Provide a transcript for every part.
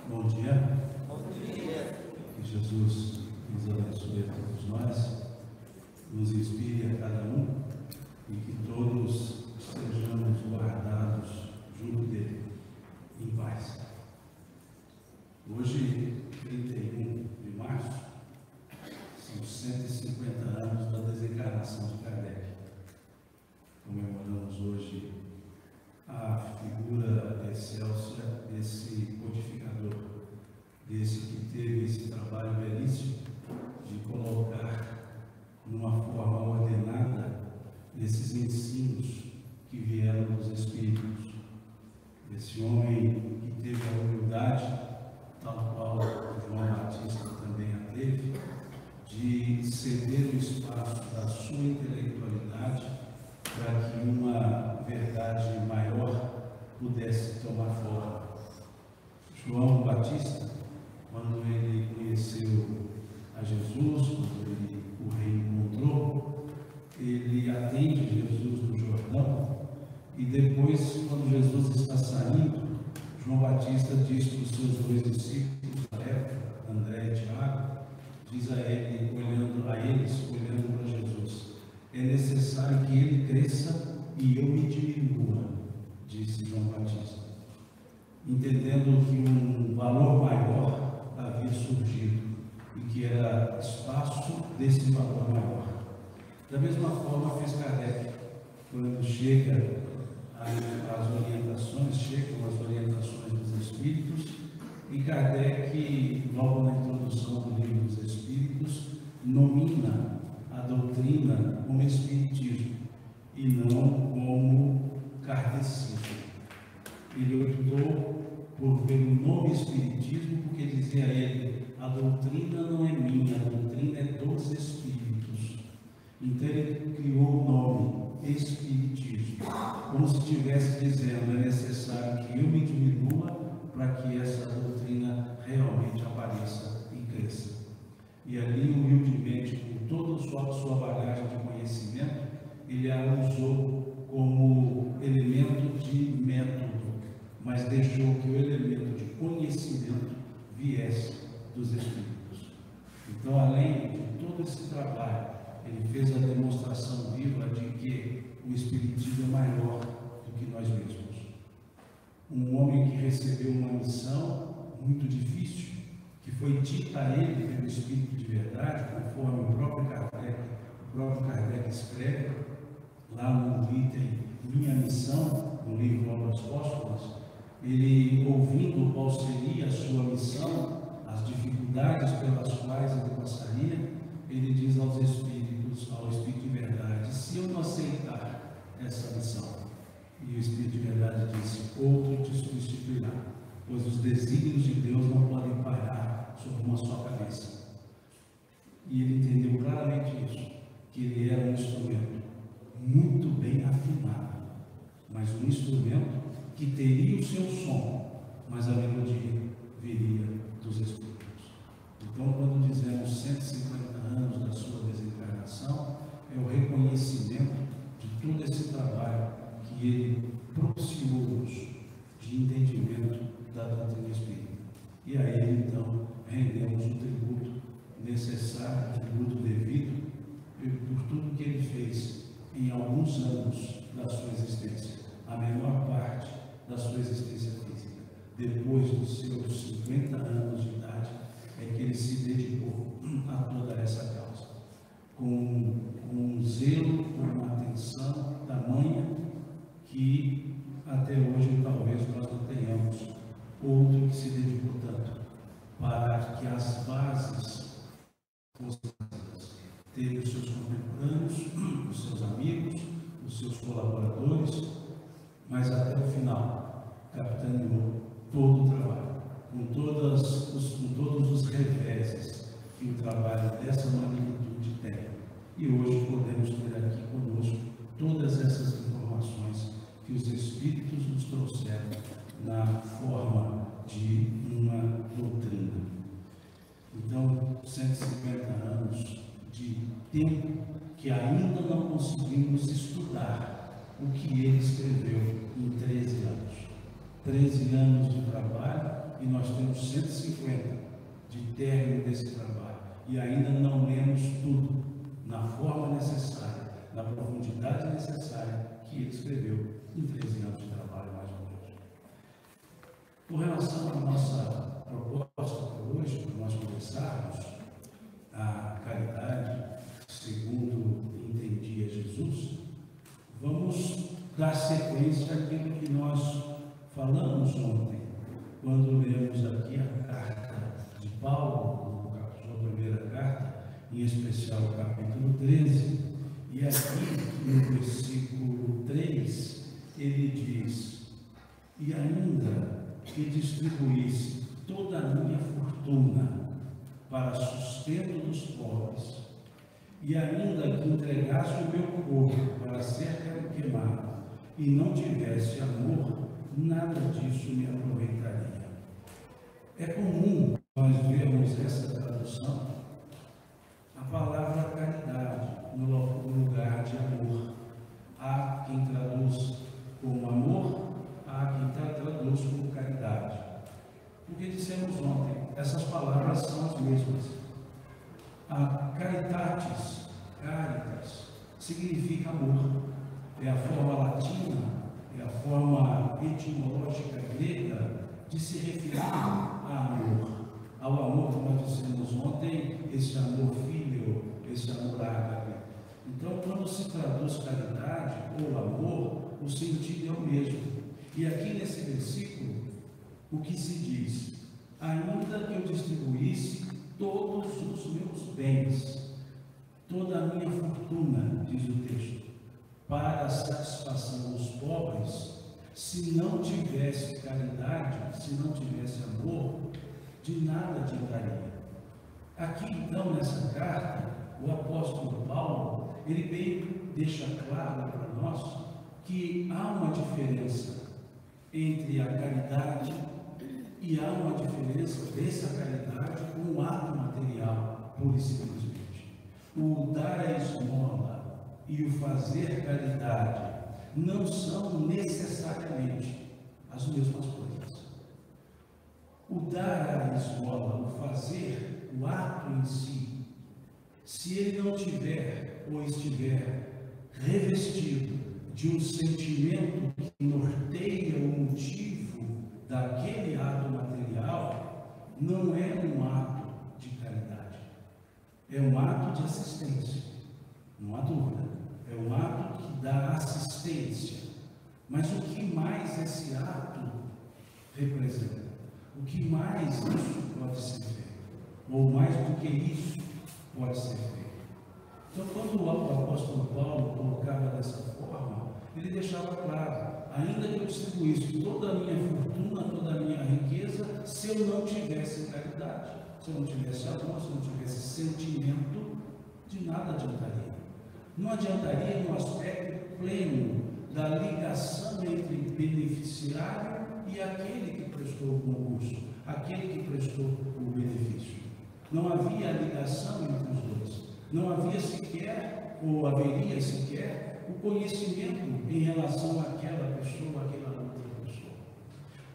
Bom dia. Bom dia. Que Jesus nos abençoe a todos nós, nos inspire a cada um e que todos sejamos guardados junto dele, em paz. Hoje, 31 de março, são 150 anos da desencarnação de Kardec. Comemoramos hoje a figura excelsa desse codificador, desse que teve esse trabalho belíssimo de colocar numa forma ordenada esses ensinos que vieram dos Espíritos. Esse homem que teve a humildade, tal qual João Batista também a teve, de ceder o espaço da sua intelectualidade para que uma verdade maior pudesse tomar forma. João Batista, quando ele conheceu a Jesus, quando ele o reencontrou, ele atende Jesus no Jordão e depois, quando Jesus está saindo, João Batista diz para os seus dois discípulos, na época, André e Tiago, diz a eles, olhando para Jesus: é necessário que ele cresça e eu me diminua, disse João Batista, entendendo que um valor maior havia surgido e que era espaço desse valor maior. Da mesma forma fez Kardec, quando chegam as orientações dos Espíritos, e Kardec, logo na introdução do livro dos Espíritos, nomina a doutrina como Espiritismo e não como Kardecismo. Ele optou pelo nome Espiritismo porque dizia a ele: a doutrina não é minha, a doutrina é dos Espíritos. Então ele criou o nome Espiritismo, como se estivesse dizendo: é necessário que eu me diminua para que essa doutrina realmente apareça e cresça. E ali, humildemente, com toda a sua bagagem de conhecimento, ele a usou como elemento de método, mas deixou que o elemento de conhecimento viesse dos Espíritos. Então, além de todo esse trabalho, ele fez a demonstração viva de que o Espiritismo é maior do que nós mesmos. Um homem que recebeu uma missão muito difícil, que foi dita a ele pelo Espírito de verdade, conforme o próprio Kardec escreve lá no item Minha Missão, no livro Obras Póstumas. Ele, ouvindo qual seria a sua missão, as dificuldades pelas quais ele passaria, ele diz aos Espíritos, ao Espírito de verdade: se eu não aceitar essa missão, e o Espírito de verdade disse: outro te substituirá, pois os desígnios de Deus não podem parar sobre uma só cabeça. E ele entendeu claramente isso, que ele era um instrumento muito bem afinado, mas um instrumento que teria o seu som, mas a melodia viria dos Espíritos. Então, quando dizemos 150 anos da sua desencarnação, é o reconhecimento de todo esse trabalho que ele propiciou-nos de entendimento da doutrina espírita. E a ele, então, rendemos o tributo necessário, o tributo devido, por tudo que ele fez em alguns anos da sua existência, a menor parte da sua existência física. Depois dos seus 50 anos de idade, é que ele se dedicou a toda essa causa, com um zelo, com uma atenção tamanha que até hoje talvez nós não tenhamos outro que se dedicou tanto para que as bases fossem ter os seus contemporâneos, os seus amigos, os seus colaboradores, mas até o final capitaneou todo o trabalho, com todos os reveses que o trabalho dessa magnitude tem. E hoje podemos ter aqui conosco todas essas informações que os Espíritos nos trouxeram na forma de uma doutrina. Então, 150 anos de tempo que ainda não conseguimos estudar o que ele escreveu em 13 anos. 13 anos de trabalho e nós temos 150 e ainda não lemos tudo na forma necessária, na profundidade necessária que ele escreveu em 13 anos de trabalho, mais ou menos. Com relação à nossa proposta para hoje, para nós começarmos a caridade segundo entendia Jesus, vamos dar sequência àquilo que nós falamos ontem, quando lemos aqui a carta de Paulo, sua primeira carta, em especial o capítulo 13, e aqui no versículo 3, ele diz: e ainda que distribuísse toda a minha fortuna para sustento dos pobres, e ainda que entregasse o meu corpo para ser queimado, e não tivesse amor, nada disso me aproveitaria. É comum nós vermos essa tradução, a palavra caridade, no lugar de amor. Há quem traduz como amor, há quem traduz como caridade. Porque dissemos ontem, essas palavras são as mesmas. A caritatis, caritas, significa amor. É a forma latina, é a forma etimológica grega de se referir a amor. Ao amor que nós dissemos ontem, esse amor filho, esse amor ágape. Então, quando se traduz caridade ou amor, o sentido é o mesmo. E aqui nesse versículo, o que se diz? Ainda que eu distribuísse todos os meus bens, toda a minha fortuna, diz o texto, para a satisfação dos pobres, se não tivesse caridade, se não tivesse amor, de nada adiantaria. Aqui então, nessa carta, o apóstolo Paulo, ele bem deixa claro para nós que há uma diferença entre a caridade e há uma diferença dessa caridade com o ato material, pura e simplesmente. O dar a esmola e o fazer caridade não são necessariamente as mesmas coisas. O dar a esmola, o fazer, o ato em si, se ele não tiver ou estiver revestido de um sentimento que norteia o motivo daquele ato material, não é um ato de caridade, é um ato de assistência, não há dúvida, é um ato que dá assistência. Mas o que mais esse ato representa? O que mais isso pode ser feito? Ou mais do que isso pode ser feito? Então, quando o apóstolo Paulo colocava dessa forma, ele deixava claro: ainda que eu distribuísse toda a minha fortuna, toda a minha riqueza, se eu não tivesse caridade, se eu não tivesse amor, se eu não tivesse sentimento, de nada adiantaria. Não adiantaria no aspecto pleno da ligação entre beneficiário e aquele que prestou o concurso, aquele que prestou o benefício. Não havia ligação entre os dois. Não havia sequer, ou haveria sequer, o conhecimento em relação àquela pessoa, àquela outra pessoa.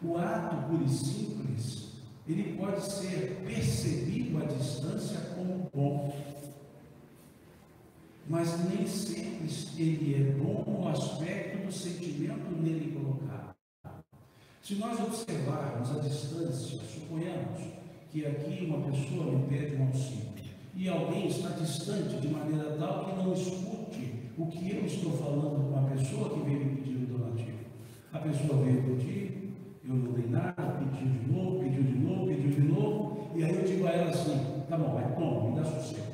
O ato puro e simples, ele pode ser percebido à distância como bom, mas nem sempre ele é bom no aspecto do sentimento nele colocado. Se nós observarmos a distância, suponhamos que aqui uma pessoa me pede um auxílio e alguém está distante de maneira tal que não escute o que eu estou falando com a pessoa que veio me pedir o donativo. A pessoa veio pedir, eu não dei nada, pediu de novo, pediu de novo, pediu de novo, e aí eu digo a ela assim: tá bom, vai, toma, me dá sossego.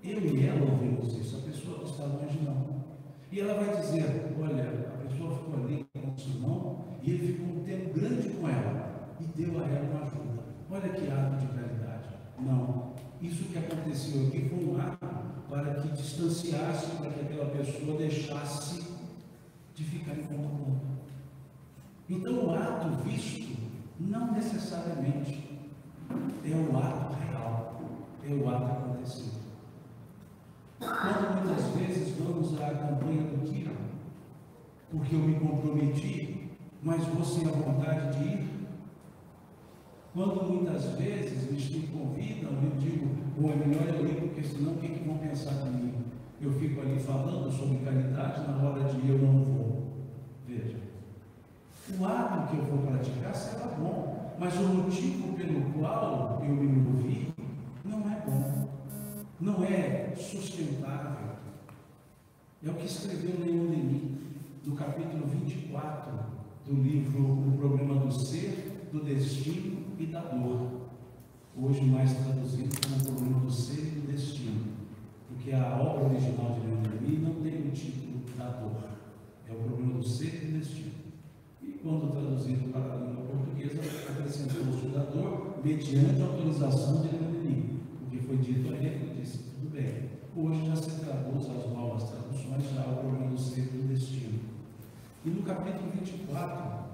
Eu e ela ouvimos isso, a pessoa que está longe não. E ela vai dizer: olha, a pessoa ficou ali com o Simão e ele ficou um tempo grande com ela e deu a ela uma ajuda. Olha que ato de caridade. Não, isso que aconteceu aqui foi um ato para que distanciasse, para que aquela pessoa deixasse de ficar em conta com outra. Então o ato visto não necessariamente é o ato real, é o ato acontecido. Quando muitas vezes vamos à campanha do quilo, porque eu me comprometi, mas vou sem a vontade de ir, Quando muitas vezes me convidam, eu digo, bom, é melhor eu ir, porque senão o que vão pensar de mim? Eu fico ali falando sobre caridade, na hora de ir eu não vou. Veja, o ato que eu vou praticar será bom, mas o motivo pelo qual eu me movi não é bom, não é sustentável. É o que escreveu Leon Denis, no capítulo 24 do livro O Problema do Ser, do Destino e da Dor. Hoje mais traduzido como O Problema do Ser e do Destino, porque a obra original de Leon Denis não tem o título da dor, é O Problema do Ser e do Destino. E quando traduzido para a língua portuguesa, acrescentou-se o da dor mediante a autorização de Leon Denis, porque foi dito a ele, ele disse, tudo bem. Hoje já se traduz as novas traduções, já O Problema do Ser e do Destino. E no capítulo 24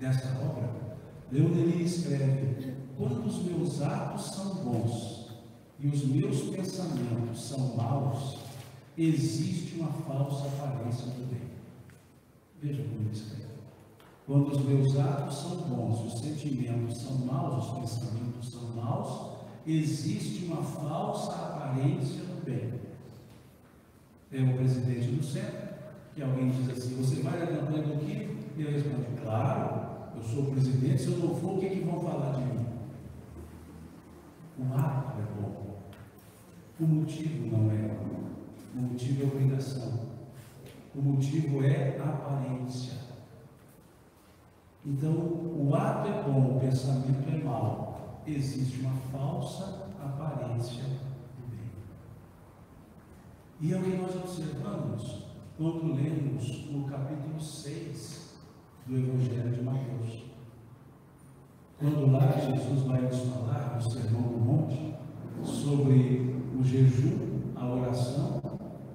dessa obra, Leon Denis escreve: quando os meus atos são bons e os meus pensamentos são maus, existe uma falsa aparência do bem. Veja como ele escreve. Quando os meus atos são bons, os sentimentos são maus, os pensamentos são maus, existe uma falsa aparência do bem. É o presidente do centro, que alguém diz assim, você vai na campanha do quê? E ele responde, claro, eu sou o presidente, se eu não for, o que vão falar de mim? O ato é bom, o motivo não é bom, o motivo é obrigação, o motivo é aparência. Então, o ato é bom, o pensamento é mau, existe uma falsa aparência do bem. E é o que nós observamos quando lemos o capítulo 6 do Evangelho de Mateus. Quando lá Jesus vai nos falar no Sermão do Monte sobre o jejum, a oração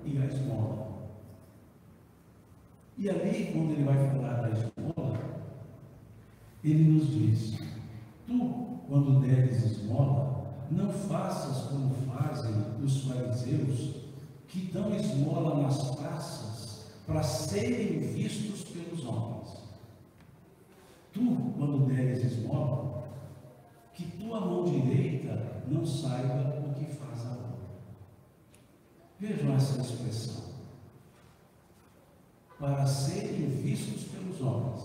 e a esmola. E ali, quando ele vai falar da esmola, ele nos diz: tu, quando deres esmola, não faças como fazem os fariseus, que dão esmola nas praças para serem vistos pelos homens. Tu, quando deres esmola, que tua mão direita não saiba o que faz a outra. Vejam essa expressão. Para serem vistos pelos homens.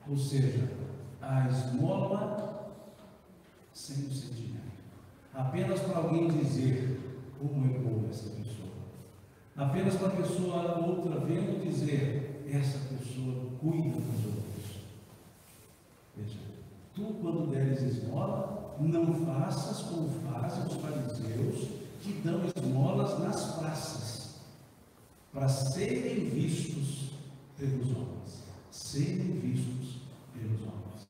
Ou seja, a esmola sem o sentimento. Apenas para alguém dizer como é boa essa pessoa. Apenas para a pessoa outra vendo dizer, essa pessoa cuida dos outros. Veja, tu quando deres esmola, não faças como fazem os fariseus, que dão esmolas nas praças, para serem vistos pelos homens. Serem vistos pelos homens.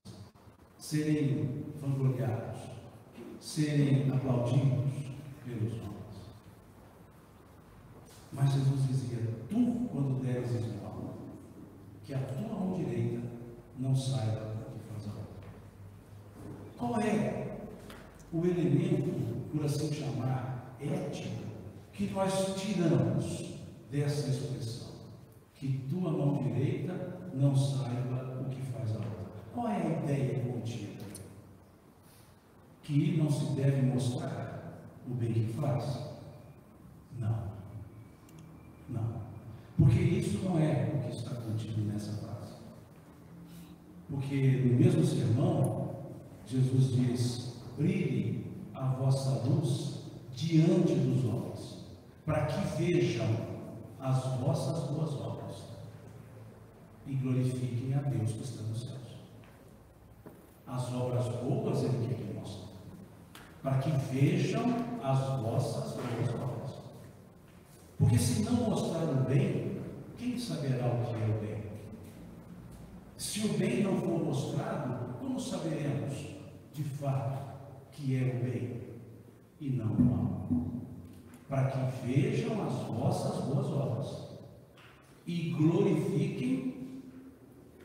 Serem vangloriados, serem aplaudidos pelos homens. Mas Jesus dizia, tu quando deres esmola, que a tua mão direita não saiba o que faz a outra. Qual é o elemento, por assim chamar, ético, que nós tiramos dessa expressão? Que tua mão direita não saiba o que faz a outra. Qual é a ideia contida? Que não se deve mostrar o bem que faz? Não. Não. Porque isso não é o que está contido nessa frase. Porque no mesmo sermão, Jesus diz, brilhe a vossa luz diante dos homens, para que vejam as vossas boas obras e glorifiquem a Deus que está nos céus. As obras boas Ele quer que mostre, para que vejam as vossas boas obras. Porque se não mostrar o bem, quem saberá o que é o bem? Se o bem não for mostrado, como saberemos de fato que é o bem e não o mal? Para que vejam as vossas boas obras e glorifiquem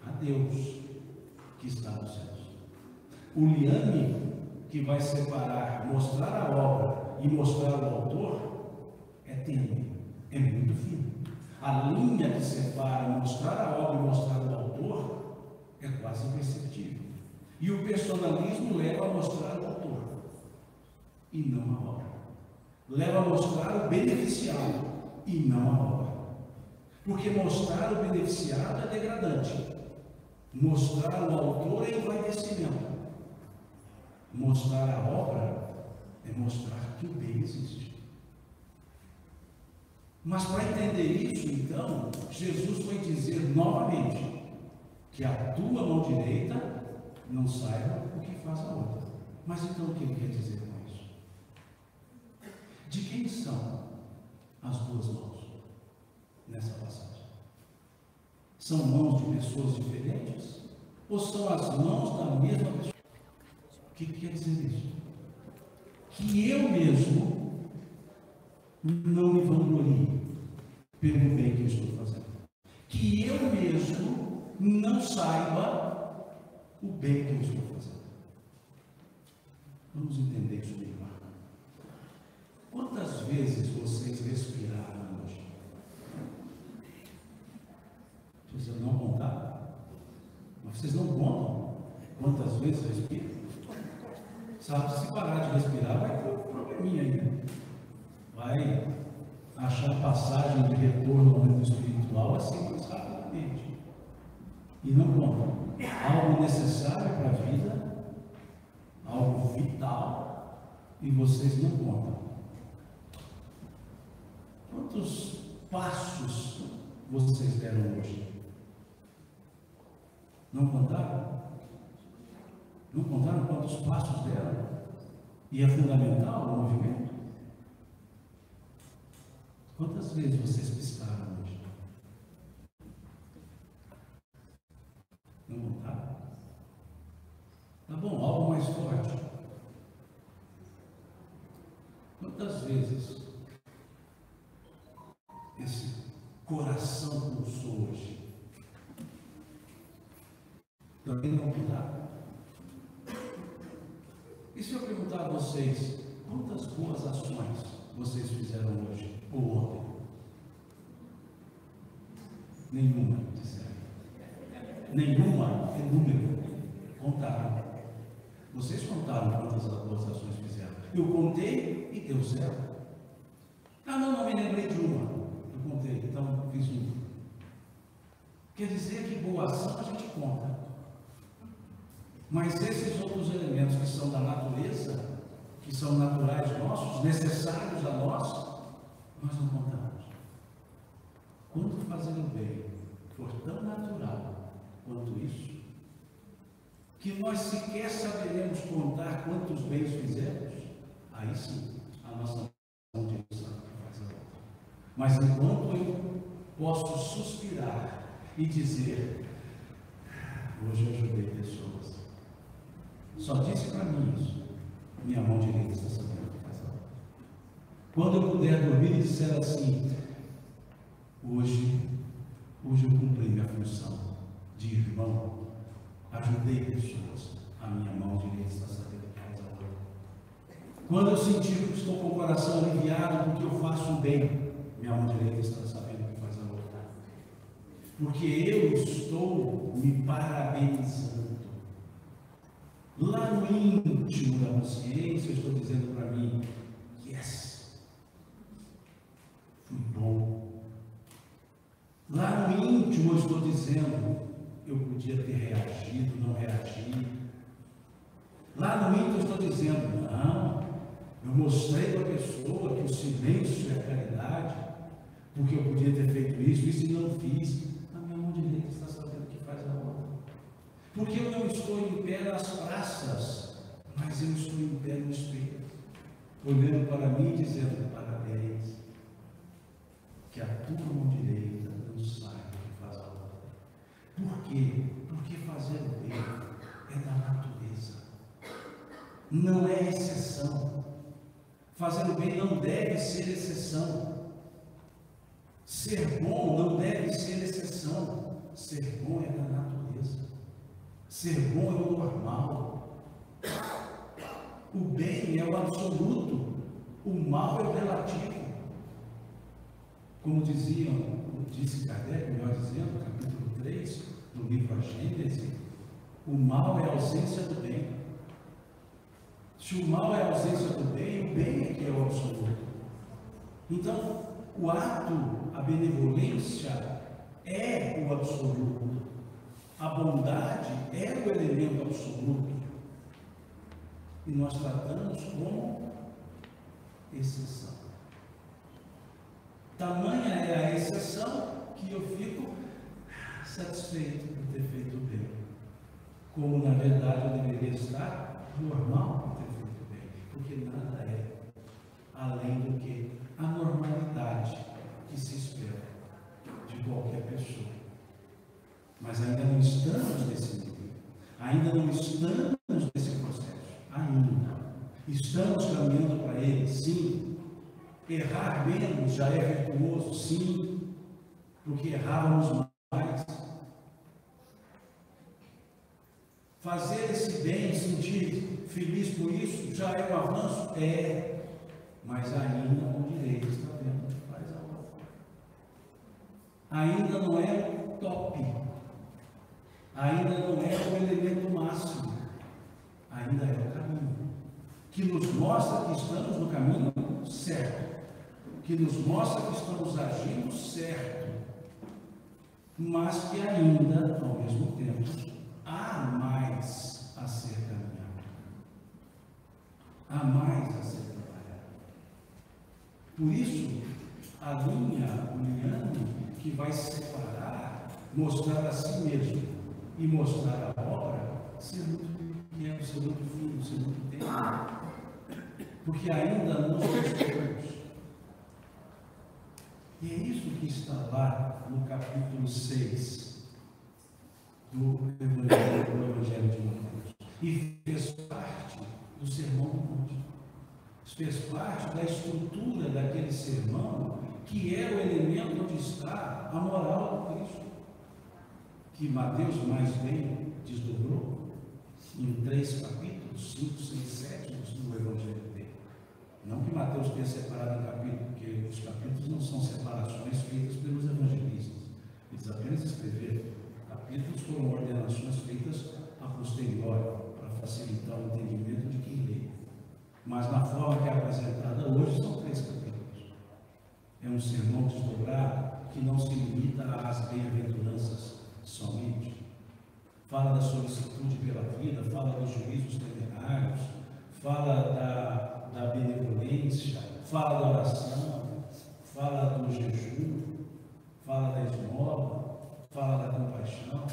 a Deus que está nos céus. O liame que vai separar, mostrar a obra e mostrar o autor, é tênue, é muito fino. A linha que separa mostrar a obra e mostrar o autor é quase imperceptível. E o personalismo leva a mostrar o autor e não a obra. Leva a mostrar o beneficiado e não a obra. Porque mostrar o beneficiado é degradante. Mostrar o autor é envaidecimento. Mostrar a obra é mostrar que o bem existe. Mas para entender isso, então, Jesus foi dizer novamente que a tua mão direita não saiba o que faz a outra. Mas então o que ele quer dizer com isso? De quem são as duas mãos nessa passagem? São mãos de pessoas diferentes? Ou são as mãos da mesma pessoa? O que quer dizer isso? Que eu mesmo não me vanglorie pelo bem que eu estou fazendo. Que eu mesmo não saiba o bem que eu estou fazendo. Vamos entender isso melhor. Quantas vezes vocês respiraram hoje? Vocês não contaram? Mas vocês não contam quantas vezes respiram? Sabe, se parar de respirar, vai ter um probleminha aí, né? Vai achar passagem de retorno ao mundo espiritual assim mais rapidamente. E não conta. Algo necessário para a vida, algo vital, e vocês não contam. Quantos passos vocês deram hoje? Não contaram? Não contaram quantos passos deram? E é fundamental o movimento? Quantas vezes vocês piscaram hoje? Não contaram? Tá bom, algo mais forte. Quantas vezes esse coração pulsou hoje? Também não contaram? E se eu perguntar a vocês, quantas boas ações vocês fizeram hoje ou ontem? Nenhuma, disseram. Nenhuma é número. Contaram. Vocês contaram quantas boas ações fizeram. Eu contei e deu zero. Ah, não me lembrei de uma. Eu contei, então fiz uma. Quer dizer que boa ação a gente conta. Mas esses outros elementos que são da natureza, que são naturais nossos, necessários a nós não contamos. Quando fazer o bem for tão natural quanto isso, que nós sequer saberemos contar quantos bens fizemos, aí sim, a nossa mão de Deus sabe o que faz a outra. Mas enquanto eu posso suspirar e dizer, hoje eu ajudei pessoas, só disse para mim isso, minha mão direita está sabendo o que faz a outra. Quando eu puder dormir e disser assim, hoje eu cumpri minha função de irmão, ajudei pessoas, a minha mão direita está sabendo o que faz a outra. Quando eu sentir que estou com o coração aliviado porque eu faço o bem, minha mão direita está sabendo o que faz a outra. Porque eu estou me parabenizando. Lá no íntimo da consciência, eu estou dizendo para mim, yes, fui bom. Lá no íntimo eu estou dizendo, eu podia ter reagido, não reagi. Lá no íntimo eu estou dizendo, não, eu mostrei para a pessoa que o silêncio é caridade, porque eu podia ter feito isso e não fiz. A minha mão direita está sabendo o que faz a outra. Porque eu não estou em pé nas praças, mas eu estou em pé no espelho, olhando para mim e dizendo, parabéns, que a tua mão direita não saiba o que faz a outra. Por quê? Porque fazer o bem é da natureza, não é exceção. Fazer o bem não deve ser exceção. Ser bom não deve ser exceção. Ser bom é da natureza. Ser bom é o normal. O bem é o absoluto. O mal é o relativo. Como disse Kardec, melhor dizendo, capítulo 3 do livro A Gênese, O mal é a ausência do bem. Se o mal é a ausência do bem, o bem é que é o absoluto. Então, o ato, a benevolência é o absoluto. A bondade é o elemento absoluto. E nós tratamos como exceção. Tamanha é a exceção que eu fico satisfeito por ter feito bem. Como, na verdade, eu deveria estar normal por ter feito bem. Porque nada é além do que a normalidade que se espera de qualquer pessoa. Mas ainda não estamos nesse nível. Ainda não estamos nesse processo. Ainda. Estamos caminhando para ele, sim. Errar menos já é virtuoso, sim. Porque errávamos mais. Fazer esse bem, sentir feliz por isso, já é um avanço? É. Mas ainda com direito está vendo que faz a outra. Ainda não é o top. Ainda não é o elemento máximo. Ainda é o caminho. Que nos mostra que estamos no caminho certo. Que nos mostra que estamos agindo certo. Mas que ainda, ao mesmo tempo, há mais a ser caminhado. Há mais a ser trabalhado. Por isso, a linha que vai separar, mostrar a si mesmo e mostrar a obra, ser muito pequeno, ser muito fino, ser muito tempo. Porque ainda não somos. E é isso que está lá no capítulo 6 do Evangelho de Mateus. E fez parte do Sermão do Monte. Fez parte da estrutura daquele sermão, que é o elemento onde está a moral do Cristo. Que Mateus mais bem desdobrou em 3 capítulos, 5, 6, 7 do Evangelho dele. Não que Mateus tenha separado em capítulo, porque os capítulos não são separações feitas pelos evangelistas. Eles apenas escreveram. Capítulos foram ordenações feitas a posteriori, para facilitar o entendimento de quem lê. Mas na forma que é apresentada hoje, são 3 capítulos. É um sermão desdobrado que não se limita às bem-aventuranças somente. Fala da solicitude pela vida, fala dos juízos temerários, fala da benevolência, fala da oração, fala do jejum, fala da esmola, fala da compaixão.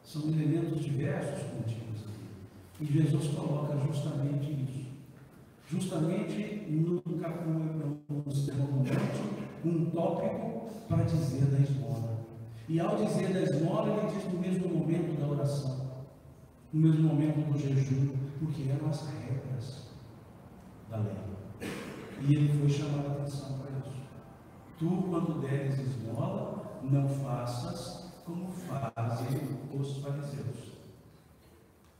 São elementos diversos contidos aqui. E Jesus coloca justamente isso. Justamente no Sermão do Monte, um tópico para dizer da esmola. E ao dizer da esmola, ele diz no mesmo momento da oração, no mesmo momento do jejum, porque eram as regras da lei. E ele foi chamar a atenção para isso. Tu, quando deres esmola, não faças como fazem os fariseus,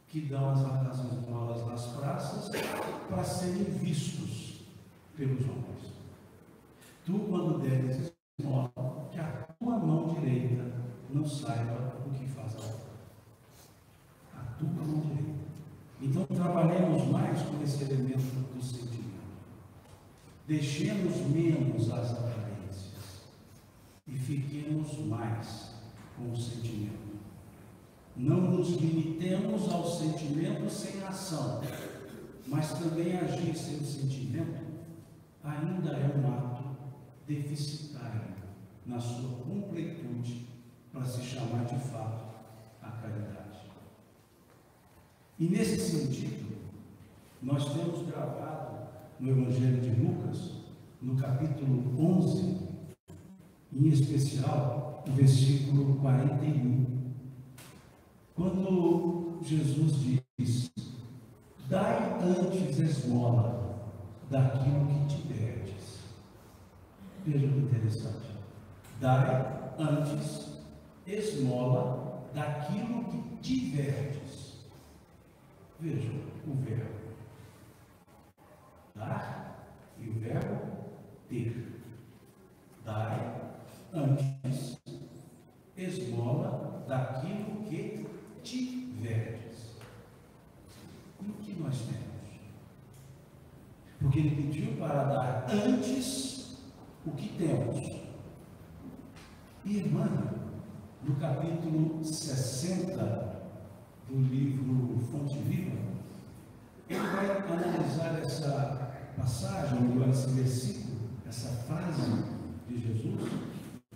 que dão as esmolas nas praças para serem vistos pelos homens. Tu, quando deres esmola, que a tua mão direita não saiba o que faz a outra. A tua mão direita. Então, trabalhemos mais com esse elemento do sentimento. Deixemos menos as aparências e fiquemos mais com o sentimento. Não nos limitemos ao sentimento sem ação, mas também agir sem o sentimento ainda é um ato deficitário na sua completude para se chamar de fato a caridade. E nesse sentido, nós temos gravado no Evangelho de Lucas, no capítulo 11, em especial, o versículo 41, quando Jesus diz: dai antes esmola daquilo que tiverdes. Veja que interessante. Dai antes esmola daquilo que tiverdes. Veja o verbo dar e o verbo ter. Dai antes esmola daquilo que porque ele pediu para dar antes o que temos. E Emmanuel, no capítulo 60 do livro Fonte Viva, ele vai analisar essa passagem, esse versículo, essa frase de Jesus: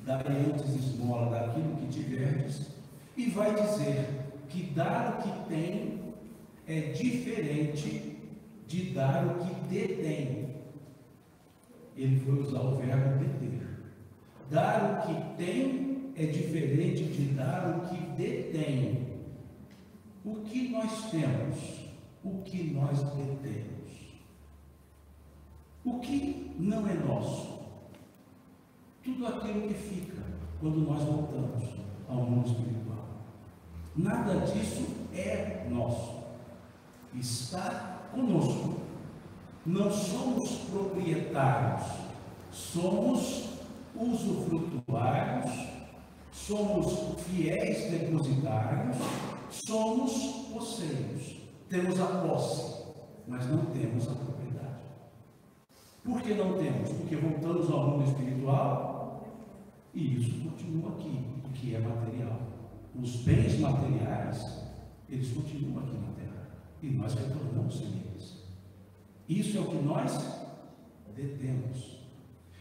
dai antes esmola daquilo que tiverdes, e vai dizer que dar o que tem é diferente de dar o que detém. Ele foi usar o verbo deter. Dar o que tem é diferente de dar o que detém. O que nós temos? O que nós detemos? O que não é nosso? Tudo aquilo que fica quando nós voltamos ao mundo espiritual. Nada disso é nosso. Está conosco. Não somos proprietários, somos usufrutuários, somos fiéis depositários, somos posseiros. Temos a posse, mas não temos a propriedade. Por que não temos? Porque voltamos ao mundo espiritual e isso continua aqui, o que é material. Os bens materiais, eles continuam aqui na Terra e nós retornamos sem eles. Isso é o que nós detemos.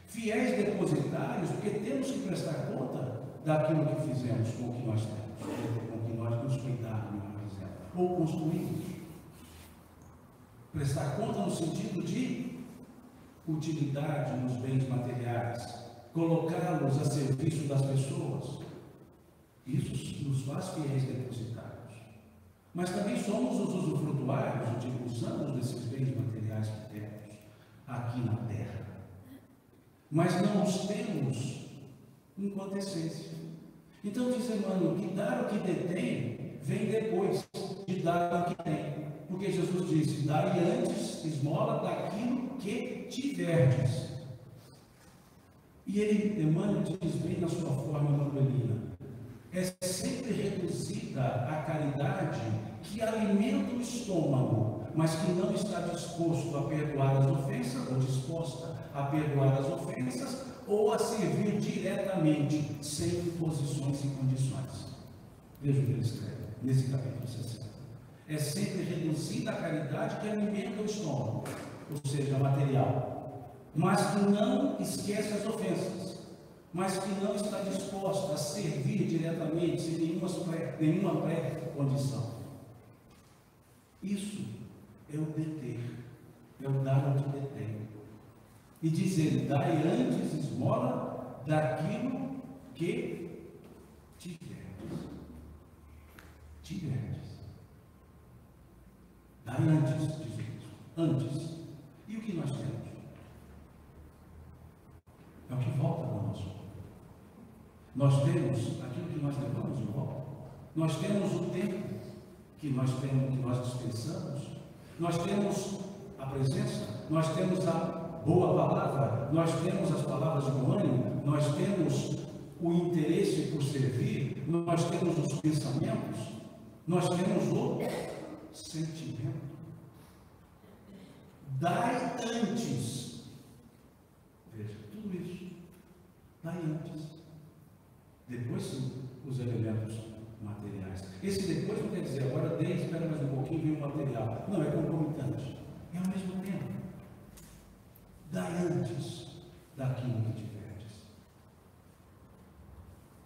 Fiéis depositários, porque temos que prestar conta daquilo que fizemos com o que nós temos, com o que nós nos cuidamos, ou construímos. Prestar conta no sentido de utilidade nos bens materiais, colocá-los a serviço das pessoas. Isso nos faz fiéis depositários. Mas também somos os usufrutuários, usamos desses bens materiais que temos aqui na Terra. Mas não os temos enquanto essência. Então diz Emmanuel que dar o que detém vem depois de dar o que tem. Porque Jesus disse: dai antes esmola daquilo que tiverdes. E ele, Emmanuel, diz bem na sua forma manuelina: é sempre reduzida a caridade que alimenta o estômago, mas que não está disposto a perdoar as ofensas, ou disposta a perdoar as ofensas, ou a servir diretamente, sem imposições e condições. Veja o que ele escreve nesse capítulo 60. É sempre reduzida a caridade que alimenta o estômago, ou seja, material, mas que não esquece as ofensas, mas que não está disposta a servir diretamente, sem nenhuma pré-condição. Isso é o deter, é o dar o que detém. E diz ele: dai antes esmola daquilo que tiverdes. Dai antes, diz Jesus. Antes. E o que nós temos? É o que volta para nós. Nós temos aquilo que nós levamos de volta. Nós temos o tempo que nós temos, que nós dispensamos. Nós temos a presença, nós temos a boa palavra, nós temos as palavras de ânimo, nós temos o interesse por servir, nós temos os pensamentos, nós temos o sentimento. Dai antes. Veja, tudo isso. Dai antes. Depois sim, os elementos materiais. Esse depois não quer dizer agora dei, espera mais um pouquinho, vem o material. Não, é concomitante. É ao mesmo tempo. Dai antes daquilo que tiverdes.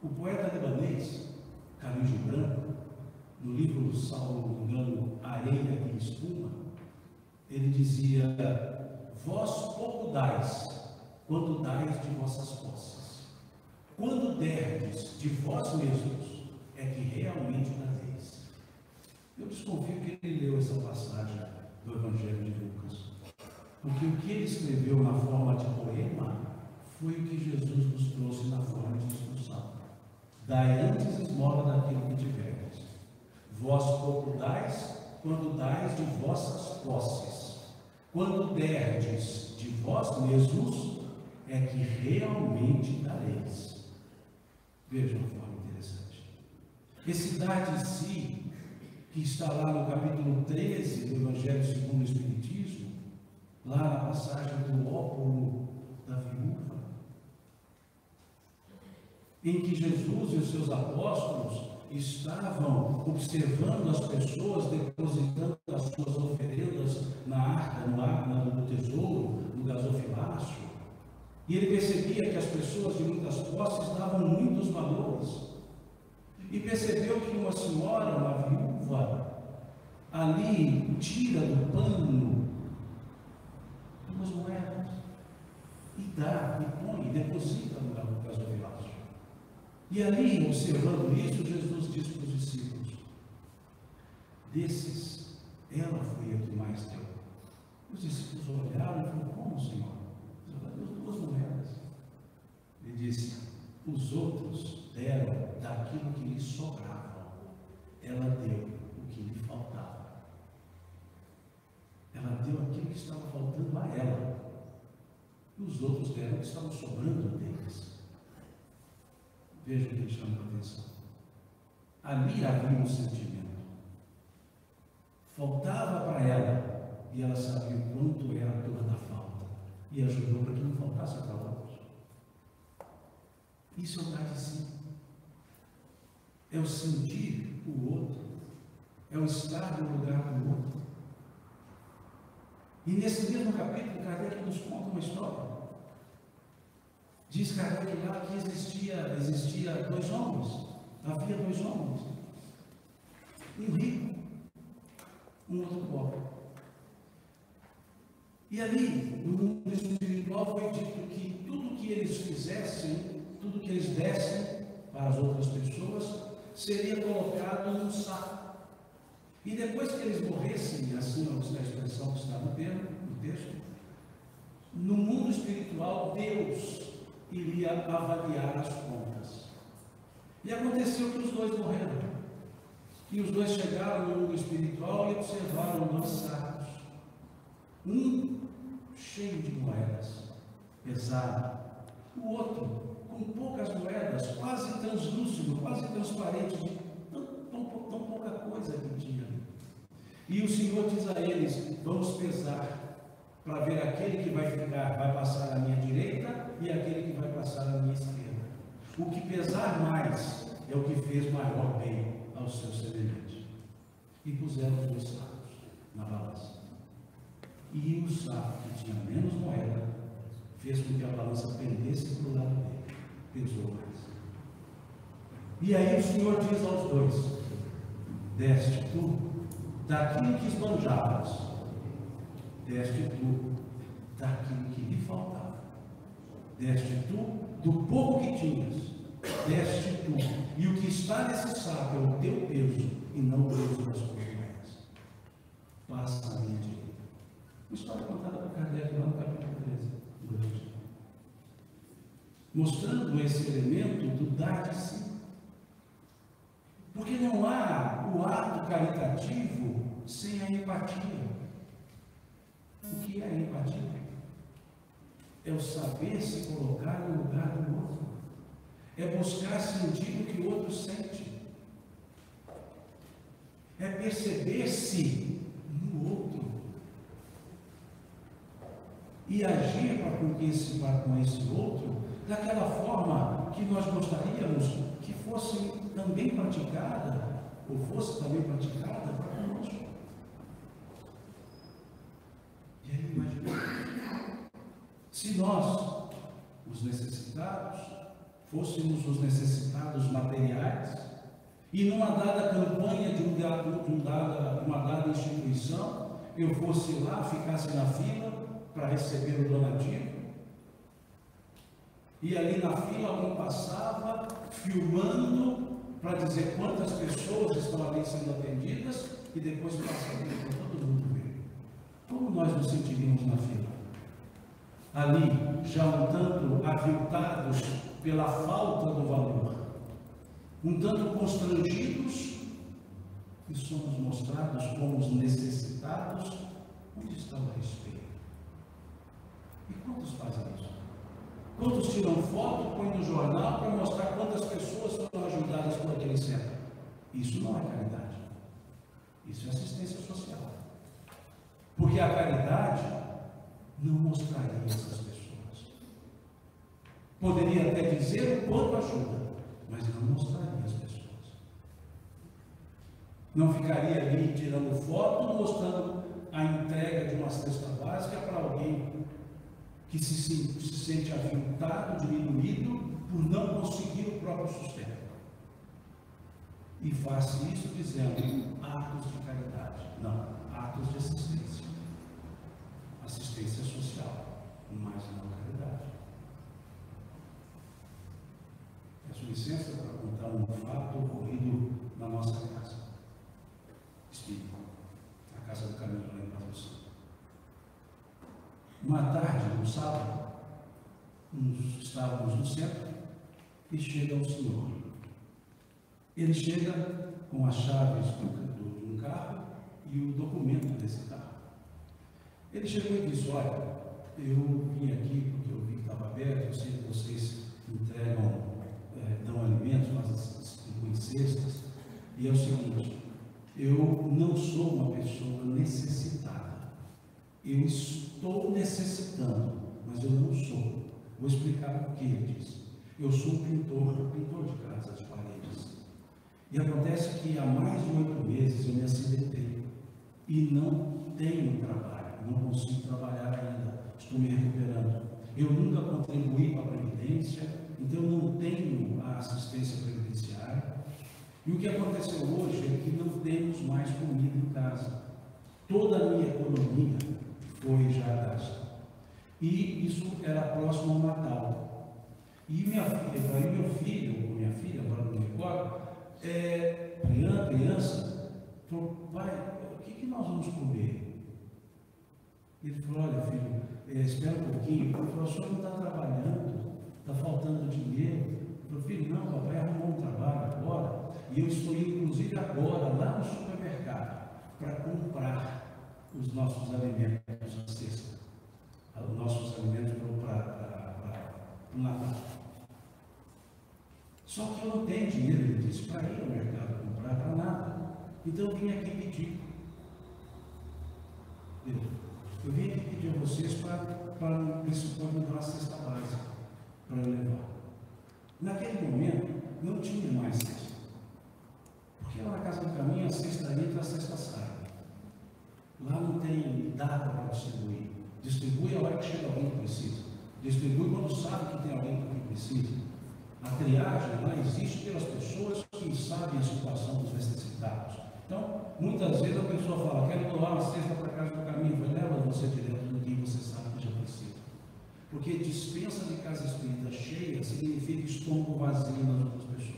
O poeta libanês, Khalil Gibran, no livro, salvo engano, Areia e Espuma, ele dizia: vós pouco dais, quando dais de vossas posses. Quando derdes de vós mesmos, é que realmente dareis. Eu desconfio que ele leu essa passagem do Evangelho de Lucas, porque o que ele escreveu na forma de poema foi o que Jesus nos trouxe na forma de instrução. Dai antes esmola daquilo que tiverdes. Vós pouco dais, quando dais de vossas posses. Quando derdes de vós mesmos, é que realmente dareis. Veja uma forma interessante. Esse dar de si, que está lá no capítulo 13 do Evangelho segundo o Espiritismo, lá na passagem em que Jesus e os seus apóstolos estavam observando as pessoas depositando as suas oferendas na arca do tesouro, no gasofilácio. E ele percebia que as pessoas de muitas posses davam muitos valores. E percebeu que uma senhora, uma viúva, ali tira do pano 2 moedas e dá, e põe, deposita no gasofilácio. E ali, observando isso, Jesus disse para os discípulos: desses, ela foi a que mais deu. Os discípulos olharam e falaram: como, Senhor? Ela deu 2 moedas. Ele disse: os outros deram daquilo que lhes sobrava. Ela deu o que lhe faltava. Ela deu aquilo que estava faltando a ela. E os outros deram o que estava sobrando deles. Veja o que ele chama a atenção. Ali havia um sentimento. Faltava para ela, e ela sabia o quanto era a dor da falta, e ajudou para que não faltasse para outros. Isso é o dar de si. É o sentir o outro, é o estar no lugar do outro. E nesse mesmo capítulo, Kardec nos conta uma história. Diz Kardec lá que existia 2 homens, havia 2 homens, um rico, um outro pobre. E ali, no mundo espiritual, foi dito que tudo que eles fizessem, tudo que eles dessem para as outras pessoas, seria colocado num saco. E depois que eles morressem, assim é a expressão que está no texto, no mundo espiritual, Deus iria avaliar as contas. E aconteceu que os 2 morreram. E os 2 chegaram no mundo espiritual e observaram 2 sacos. Um cheio de moedas, pesado. O outro com poucas moedas, quase translúcido, quase transparente, de tão pouca coisa que tinha. E o Senhor diz a eles: vamos pesar, para ver aquele que vai passar à minha direita e aquele que vai passar à minha esquerda. O que pesar mais é o que fez maior bem ao seu semelhante. E puseram os 2 sacos na balança. E o saco que tinha menos moeda fez com que a balança pendesse para o lado dele. Pesou mais. E aí o Senhor diz aos 2: deste tu daquilo que esbanjavas, deste tu daquilo que lhe faltava, deste tu do pouco que tinhas, deste tu, e o que está nesse saco é o teu peso e não o peso das tuas moedas. Passa a minha direita. Uma história contada por Kardec lá no capítulo 13, mostrando esse elemento do dar de si. Porque não há o ato caritativo sem a empatia. O que é a empatia? É o saber se colocar no lugar do outro. É buscar sentir o que o outro sente. É perceber-se no outro. E agir para participar com esse outro daquela forma que nós gostaríamos que fosse também praticada, ou fosse também praticada para conosco. E aí imagina, se nós, os necessitados, fôssemos os necessitados materiais, e numa dada campanha de uma dada instituição, eu fosse lá, ficasse na fila para receber o donativo, e ali na fila alguém passava filmando para dizer quantas pessoas estão ali sendo atendidas, e depois passa ali para todo mundo ver. Como nós nos sentiríamos na fila? Ali, já um tanto aviltados pela falta do valor, um tanto constrangidos, e somos mostrados como os necessitados. Onde está o respeito? E quantos fazem isso? Quantos tiram foto, põem no jornal para mostrar quantas pessoas foram ajudadas por aquele centro? Isso não é caridade. Isso é assistência social. Porque a caridade não mostraria essas pessoas. Poderia até dizer o quanto ajuda, mas não mostraria às pessoas. Não ficaria ali tirando foto, mostrando a entrega de uma cesta básica para alguém que se sente aviltado, diminuído, por não conseguir o próprio sustento. E faça isso dizendo atos de caridade. Não, atos de assistência. Assistência social, mas não caridade. Peço licença para contar um fato ocorrido na nossa casa espírita, a Casa do Caminho, lá em Patrocínio. Uma tarde, no sábado, estávamos no centro e chega um senhor. Ele chega com as chaves de um carro e o documento desse carro. Ele chegou e disse: olha, eu vim aqui porque eu vi que estava aberto, eu sei que vocês entregam, dão alimentos, distribuem cestas, e é o seguinte, eu não sou uma pessoa necessitada, eu estou necessitando, mas eu não sou. Vou explicar o que ele disse. Eu sou um pintor de casas, de paredes, e acontece que há mais de 8 meses eu me acidentei e não tenho trabalho, não consigo trabalhar ainda, estou me recuperando. Eu nunca contribuí para a Previdência, então eu não tenho a assistência previdenciária. E o que aconteceu hoje é que não temos mais comida em casa. Toda a minha economia foi já gasta. E isso era próximo ao Natal. E meu filho, agora não me recordo, criança, falou: pai, o que nós vamos comer? Ele falou: olha, filho, espera um pouquinho. Ele falou: o senhor não está trabalhando, está faltando dinheiro. Ele falou: filho, não, papai arrumou um trabalho agora, e eu estou indo, inclusive agora, lá no supermercado, para comprar os nossos alimentos na cesta, os nossos alimentos para o Natal. Só que eu não tenho dinheiro, ele disse, para ir ao mercado comprar para nada. Então eu vim aqui pedir. Eu vim aqui pedir a vocês para ver se pode me dar uma cesta básica para eu levar. Naquele momento, não tinha mais cesta. Porque lá na Casa do Caminho, a cesta entra, a cesta sai. Lá não tem data para distribuir. Distribui a hora que chega alguém que precisa. Distribui quando sabe que tem alguém que precisa. A triagem lá existe pelas pessoas que sabem a situação dos necessitados. Então, muitas vezes a pessoa fala: quero doar uma cesta para a Casa do Caminho. Leva você direto no que você sabe que já precisa. Porque dispensa de casa espírita cheia significa estômago vazio nas outras pessoas.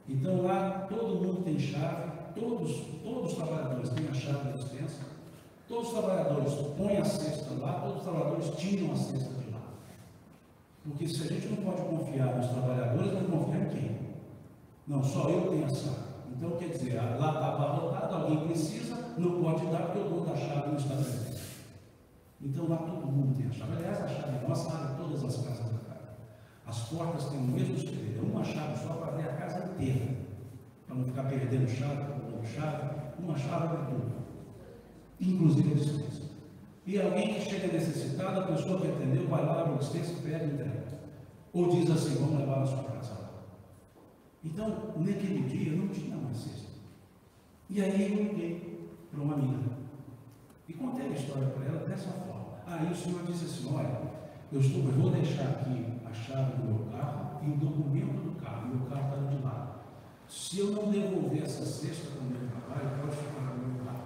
Então lá todo mundo tem chave, todos os trabalhadores têm a chave da dispensa, todos os trabalhadores põem a cesta lá, todos os trabalhadores tiram a cesta de lá. Porque se a gente não pode confiar nos trabalhadores, não confia em quem? Não, só eu tenho a chave. Então quer dizer, lá está abarrotado, alguém precisa, não pode dar porque o dono da chave não está presente. Então lá todo mundo tem a chave. Aliás, a chave nossa abre todas as casas da casa. As portas têm o mesmo segredo, uma chave só para abrir a casa inteira, para não ficar perdendo chave, uma chave para tudo, inclusive a dispensa. E alguém que chega necessitado, a pessoa que atendeu vai lá, abre a dispensa, pede e entrega. Ou diz assim: vamos levar na sua casa lá. Então, naquele dia, eu não tinha mais cesta. E aí eu liguei para uma amiga e contei a história para ela dessa forma. Aí o senhor disse assim: olha, eu vou deixar aqui a chave do meu carro e o documento do carro. Meu carro está de lado. Se eu não devolver essa cesta para o meu trabalho, pode ficar no meu carro.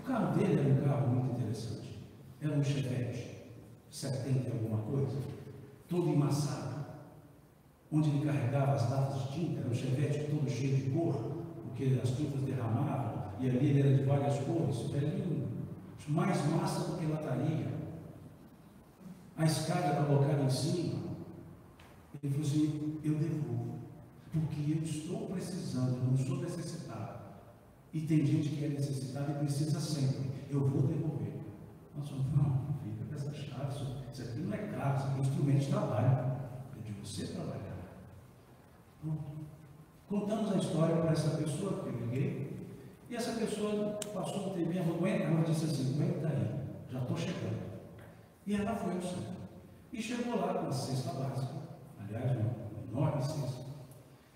O carro dele era um carro muito interessante. Era um Chevette 70 e alguma coisa, todo emmaçado, onde ele carregava as latas de tinta. Era um Chevette todo cheio de cor, porque as tintas derramavam, e ali ele era de várias cores, velhinho, mais massa do que lataria. A escada colocada em cima. Ele falou assim: eu devolvo, porque eu estou precisando, eu não sou necessitado. E tem gente que é necessitada e precisa sempre. Eu vou devolver. Nós falamos: não, fica com essa chave, isso aqui não é caro, isso aqui é instrumento de trabalho. É de você trabalhar. Pronto. Contamos a história para essa pessoa que eu liguei. E essa pessoa passou um tempinho, ela disse assim: aguenta aí, já estou chegando. E ela foi ao centro. E chegou lá com a cesta básica, aliás, uma enorme cesta.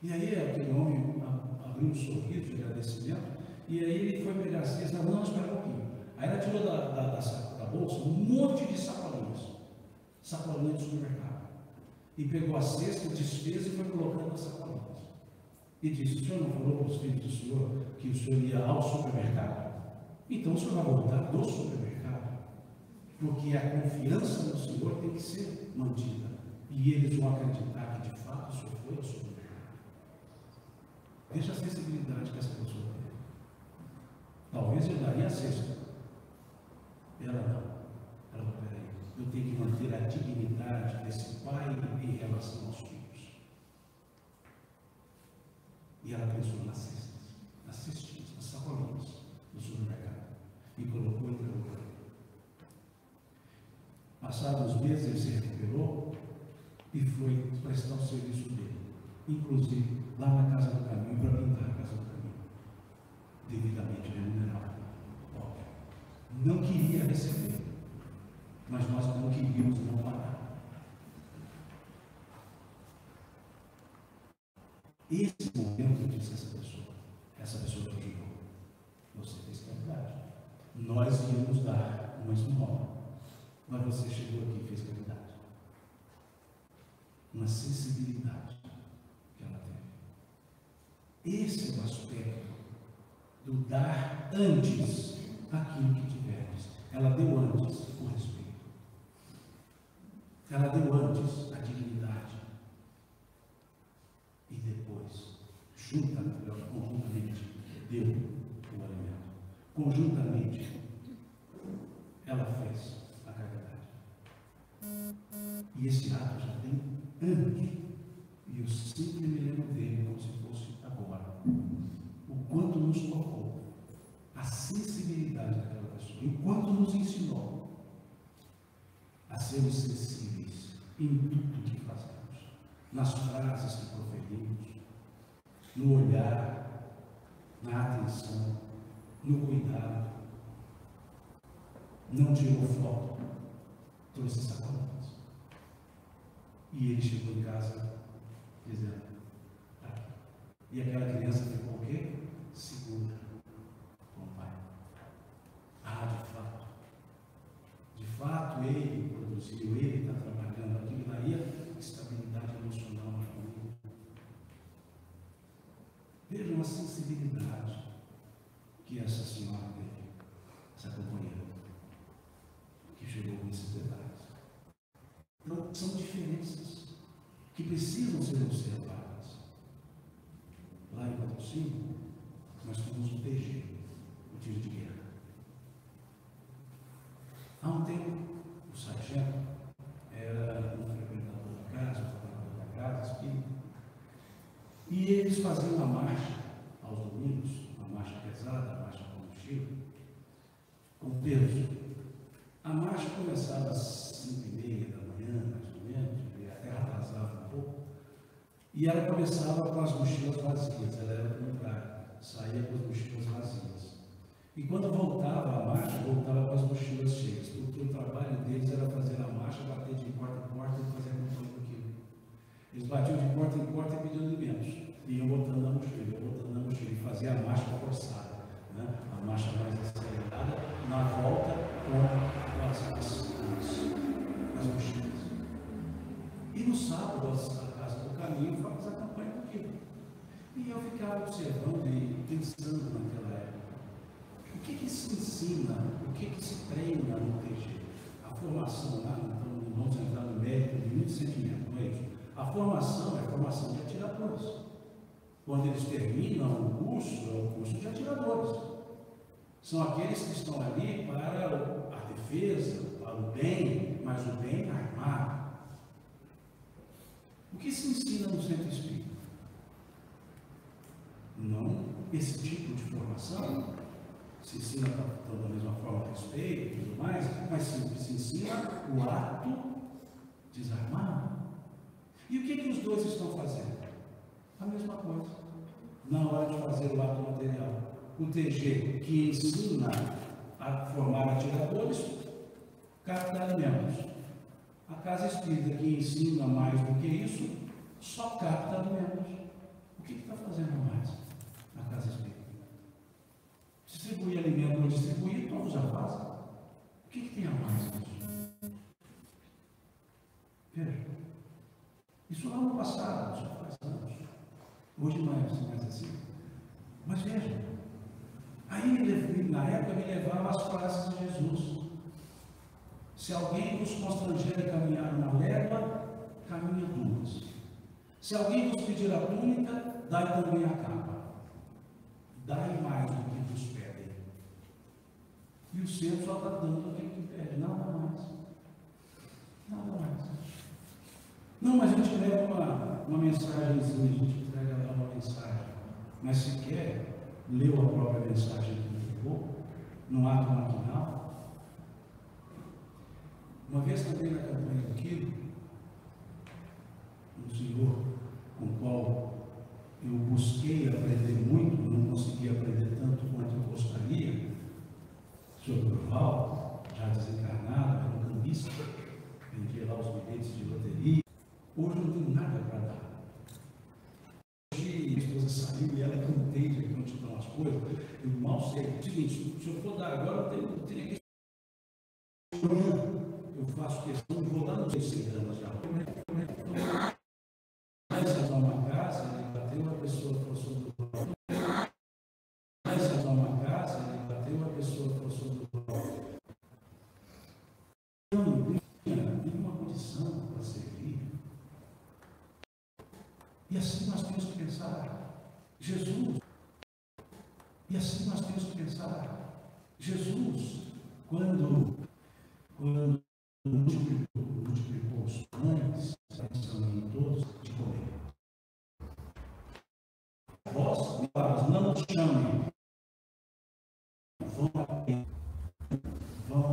E aí aquele homem abriu um sorriso de agradecimento, e aí ele foi pegar a cesta, não, espera um pouquinho. Aí ela tirou da bolsa um monte de sacolinhas do supermercado. E pegou a cesta, desfez e foi colocando nas sacolinhas. E disse: o senhor não falou para os filhos do senhor que o senhor ia ao supermercado? Então o senhor vai voltar do supermercado, porque a confiança no Senhor tem que ser mantida. E eles vão acreditar que de fato o senhor foi ao supermercado. Veja a sensibilidade que essa pessoa tem. Talvez eu daria a cesta. Ela não. Ela falou: peraí, eu tenho que manter a dignidade desse pai em relação aos filhos. E ela pensou nas cestinhas, nas sacolinhas do supermercado. E colocou e entregou para ele. Passados uns meses ele se recuperou e foi prestar o serviço dele. Inclusive lá na Casa do Caminho, para pintar a Casa do Caminho. Devidamente remunerado. Óbvio. Não queria receber, mas nós não queríamos não pagar. Esse momento, disse essa pessoa que ajudou, você fez caridade. Nós íamos dar uma esmola, mas você chegou aqui e fez caridade. Uma sensibilidade que ela teve. Esse é o aspecto do dar antes aquilo que tiveres. Ela deu antes o respeito. Ela deu antes a dignidade. E depois, conjuntamente, deu o alimento. Conjuntamente, ela fez a caridade. E esse ato já tem anos. E eu sempre me lembro dele como se fosse agora. O quanto nos tocou, a sensibilidade daquela pessoa, e o quanto nos ensinou a sermos sensíveis em tudo que fazemos, nas frases que proferimos, no olhar, na atenção, no cuidado. Não tirou foto, trouxe sacolas. E ele chegou em casa dizendo: tá aqui. E aquela criança ficou o quê? Segura com o pai. De fato ele produziu, ele está trabalhando aquilo, daí a estabilidade emocional na família. Veja uma sensibilidade que essa senhora teve, essa companheira, que chegou com esses detalhes. Então, são diferenças que precisam ser observadas. Lá em Patrocínio, nós temos o TG, o tiro de guerra. Há um tempo, o sargento era um frequentador da casa, um trabalhador da casa, espírita, e eles faziam uma marcha aos domingos, uma marcha pesada, uma marcha com mochila, com peso. A marcha começava às 5h30 da manhã, mais ou menos, e até atrasava um pouco, e ela começava com as mochilas vazias, ela era o contrário, saía com as mochilas vazias. E quando voltava a marcha, voltava com as mochilas cheias, porque o trabalho deles era fazer a marcha, bater de porta em porta e fazer a campanha do quilo. Eles batiam de porta em porta e pediam alimentos. Iam botando na mochila, e fazia a marcha forçada, né? A marcha mais acelerada, na volta com as mochilas. E no sábado, a Casa do Caminho faz a campanha do quilo. E eu ficava observando e pensando naquela época. O que se ensina, o que se treina no TG? A formação lá, então não vamos entrar no mérito de muito sentimento, não é isso? A formação é a formação de atiradores. Quando eles terminam o curso, é o curso de atiradores. São aqueles que estão ali para a defesa, para o bem, mas o bem armado. O que se ensina no centro espírita? Não esse tipo de formação. Se ensina da mesma forma respeito e tudo mais, mas se ensina o ato desarmado. E o que os dois estão fazendo? A mesma coisa. Na hora de fazer o ato material. O TG, que ensina a formar atiradores, capta alimentos. A Casa Espírita, que ensina mais do que isso, só capta alimentos. O que está fazendo mais na casa espírita? Distribuir alimento ou distribuir, todos já fazem. O que tem a mais nisso? Veja, isso lá no passado, já faz anos. Hoje não é mais assim. Mas veja, aí na época me levava às frases de Jesus. Se alguém vos constranger a caminhar uma légua, caminha duas. Se alguém vos pedir a túnica, dai também a capa. Dai mais do que vos pedem. E o centro só está dando o que pede, nada mais. Nada mais. Não, mas a gente leva uma mensagem, a gente entrega lá uma mensagem. Mas se quer, leu a própria mensagem que entregou, no ato matinal. Uma vez também na campanha do Quilo, um senhor com o qual eu busquei aprender muito, não consegui aprender tanto quanto eu gostaria, sobre o Durval, já desencarnado, era um cambista, vendia lá os bilhetes de loteria. Hoje eu não tenho nada para dar. Hoje a esposa saiu e ela não entende que não te dão as coisas. Eu mal sei. É o seguinte, se eu for dar agora, eu tenho que. Eu faço questão, vou lá nos 100 gramas de arroz. Mas se uma casa, ele bateu, a pessoa forçou do Durval. Mas se uma casa, ele bateu, a pessoa forçou do Durval. Eu não tinha nenhuma condição para servir. E assim nós temos que pensar, Jesus. E assim nós temos que pensar, Jesus, quando multiplicou os pães, pensando em todos, de comer. Vós, não chamem, vão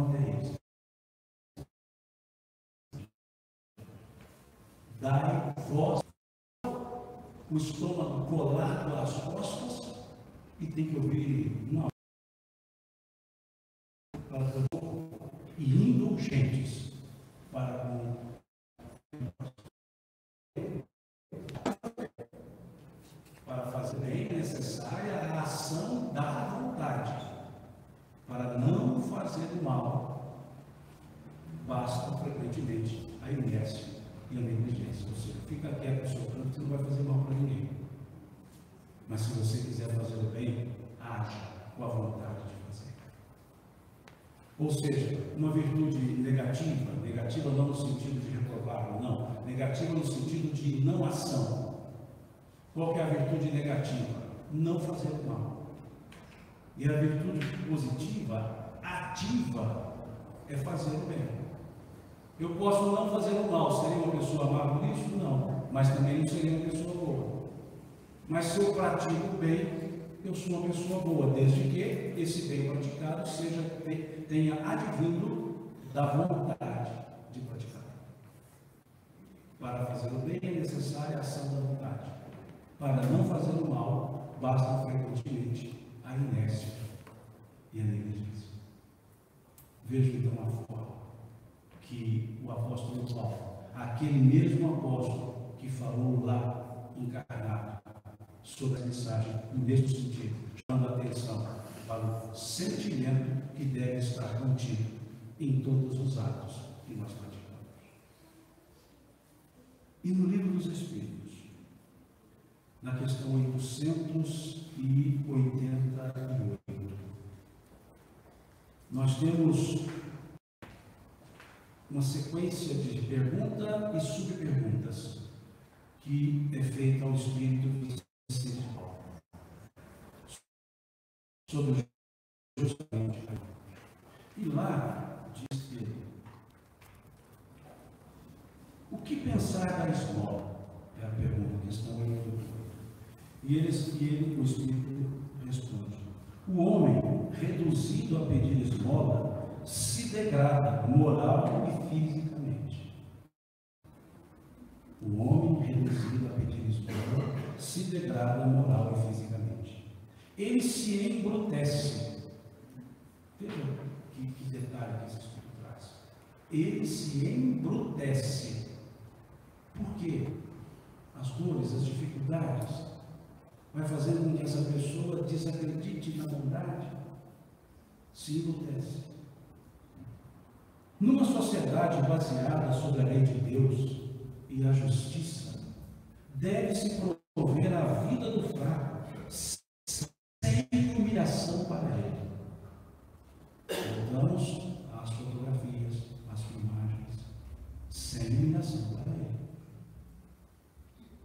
até eles. Dai vós o estômago colado às costas e tem que ouvir uma e indulgentes para fazer bem necessária a ação da vontade, para não fazer o mal, basta frequentemente a inércia e a negligência. Ou seja, fica quieto no seu canto, você não vai fazer mal para ninguém. Mas se você quiser fazer o bem, haja com a vontade de fazer. Ou seja, uma virtude negativa não no sentido de reprovar, não, negativa no sentido de não ação. Qual que é a virtude negativa? Não fazer o mal. E a virtude positiva, ativa, é fazer o bem. Eu posso não fazer o mal, seria uma pessoa má por isso? Não, mas também não seria uma pessoa boa. Mas se eu pratico o bem, eu sou uma pessoa boa, desde que esse bem praticado tenha advindo da vontade de praticar. Para fazer o bem é necessária a ação da vontade. Para não fazer o mal, basta frequentemente a inércia e a negligência. Veja então a forma que o apóstolo Paulo, aquele mesmo apóstolo que falou lá encarnado sobre a mensagem, no mesmo sentido, chamando a atenção para o sentimento que deve estar contido em todos os atos que nós praticamos. E no Livro dos Espíritos, na questão 888, nós temos uma sequência de perguntas e subperguntas que é feita ao Espírito sobre justamente. E lá diz que o que pensar da esmola? É a pergunta, questão 8. E o Espírito responde: o homem reduzido a pedir esmola se degrada moral e fisicamente. O homem reduzido a pedir esmola se degrada moral e fisicamente. Ele se embrutece. Veja que detalhe que esse estudo traz. Ele se embrutece. Por quê? As dores, as dificuldades vai fazendo com que essa pessoa desacredite na bondade, se enlutece. Numa sociedade baseada sobre a lei de Deus e a justiça, deve-se promover a vida do fraco, sem humilhação para ele. Voltamos às fotografias, às filmagens, sem humilhação para ele.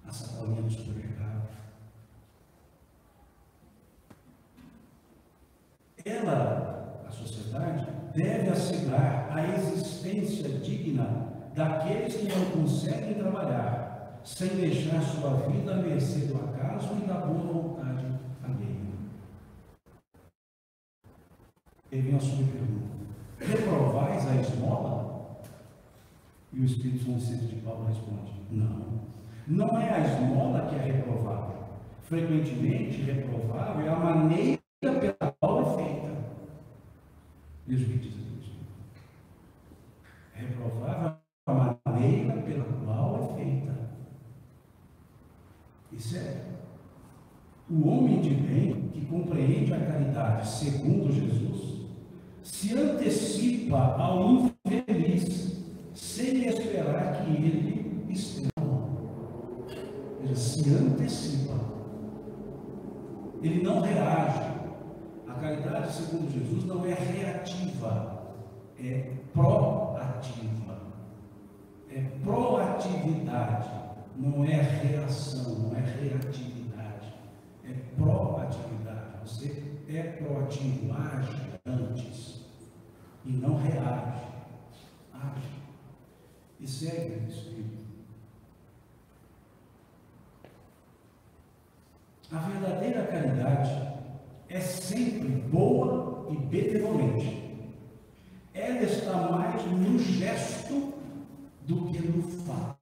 A sacolinha do supermercado. A sociedade, deve assegurar a existência digna daqueles que não conseguem trabalhar, sem deixar sua vida à mercê do acaso e da boa vontade alheia. E vem a sua pergunta: reprovais a esmola? E o Espírito Santo de Paulo responde: não é a esmola que é reprovável. Frequentemente, reprovável é a maneira pela qual é feita. Veja o que diz aqui. Reprovável é a maneira pela qual é feita. Isso é. O homem de bem, que compreende a caridade segundo Jesus, se antecipa ao infeliz, sem esperar que ele esteja. Ele se antecipa. Ele não reage. A caridade, segundo Jesus, não é reativa, é proativa. É proatividade, não é reação, não é reatividade. É proatividade. Você é proativo, age antes e não reage. Age e segue o Espírito. A verdadeira caridade é sempre boa e benevolente. Ela está mais no gesto do que no fato.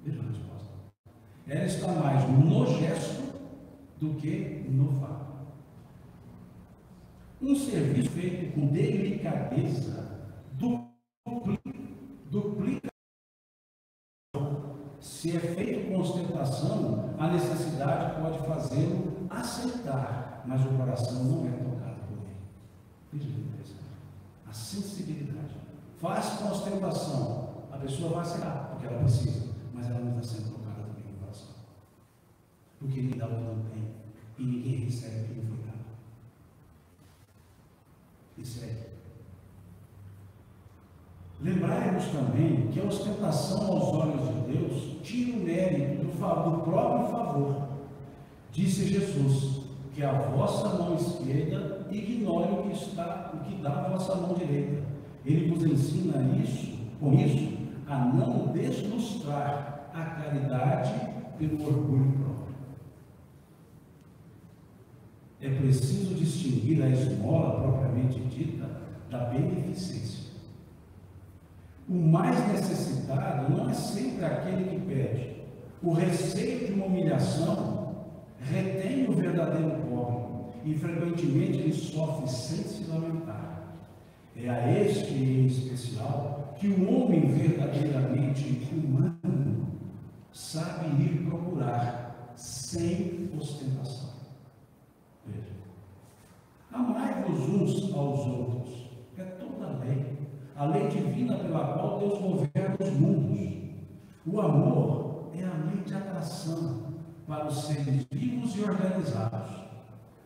Veja a resposta. Ela está mais no gesto do que no fato. Um serviço feito com delicadeza duplica. Se é feito com ostentação, a necessidade pode fazê-lo aceitar, mas o coração não é tocado por ele. Veja que interessante. A sensibilidade. Faz com ostentação, a pessoa vai aceitar, porque ela precisa, mas ela não está sendo tocada também no coração. Porque ele dá o que não tem, e ninguém recebe o que não foi dado. E segue. Lembrai-vos também que a ostentação aos olhos de Deus tira o mérito do próprio favor. Disse Jesus, que a vossa mão esquerda ignore o que dá a vossa mão direita. Ele vos ensina com isso, a não deslustrar a caridade pelo orgulho próprio. É preciso distinguir a esmola propriamente dita da beneficência. O mais necessitado não é sempre aquele que pede. O receio de uma humilhação retém o verdadeiro pobre e frequentemente ele sofre sem se lamentar. É a este em especial que o homem verdadeiramente humano sabe ir procurar sem ostentação. Veja. Amai-vos uns aos outros. É toda a lei. A lei divina pela qual Deus governa os mundos. O amor é a lei de atração para os seres vivos e organizados.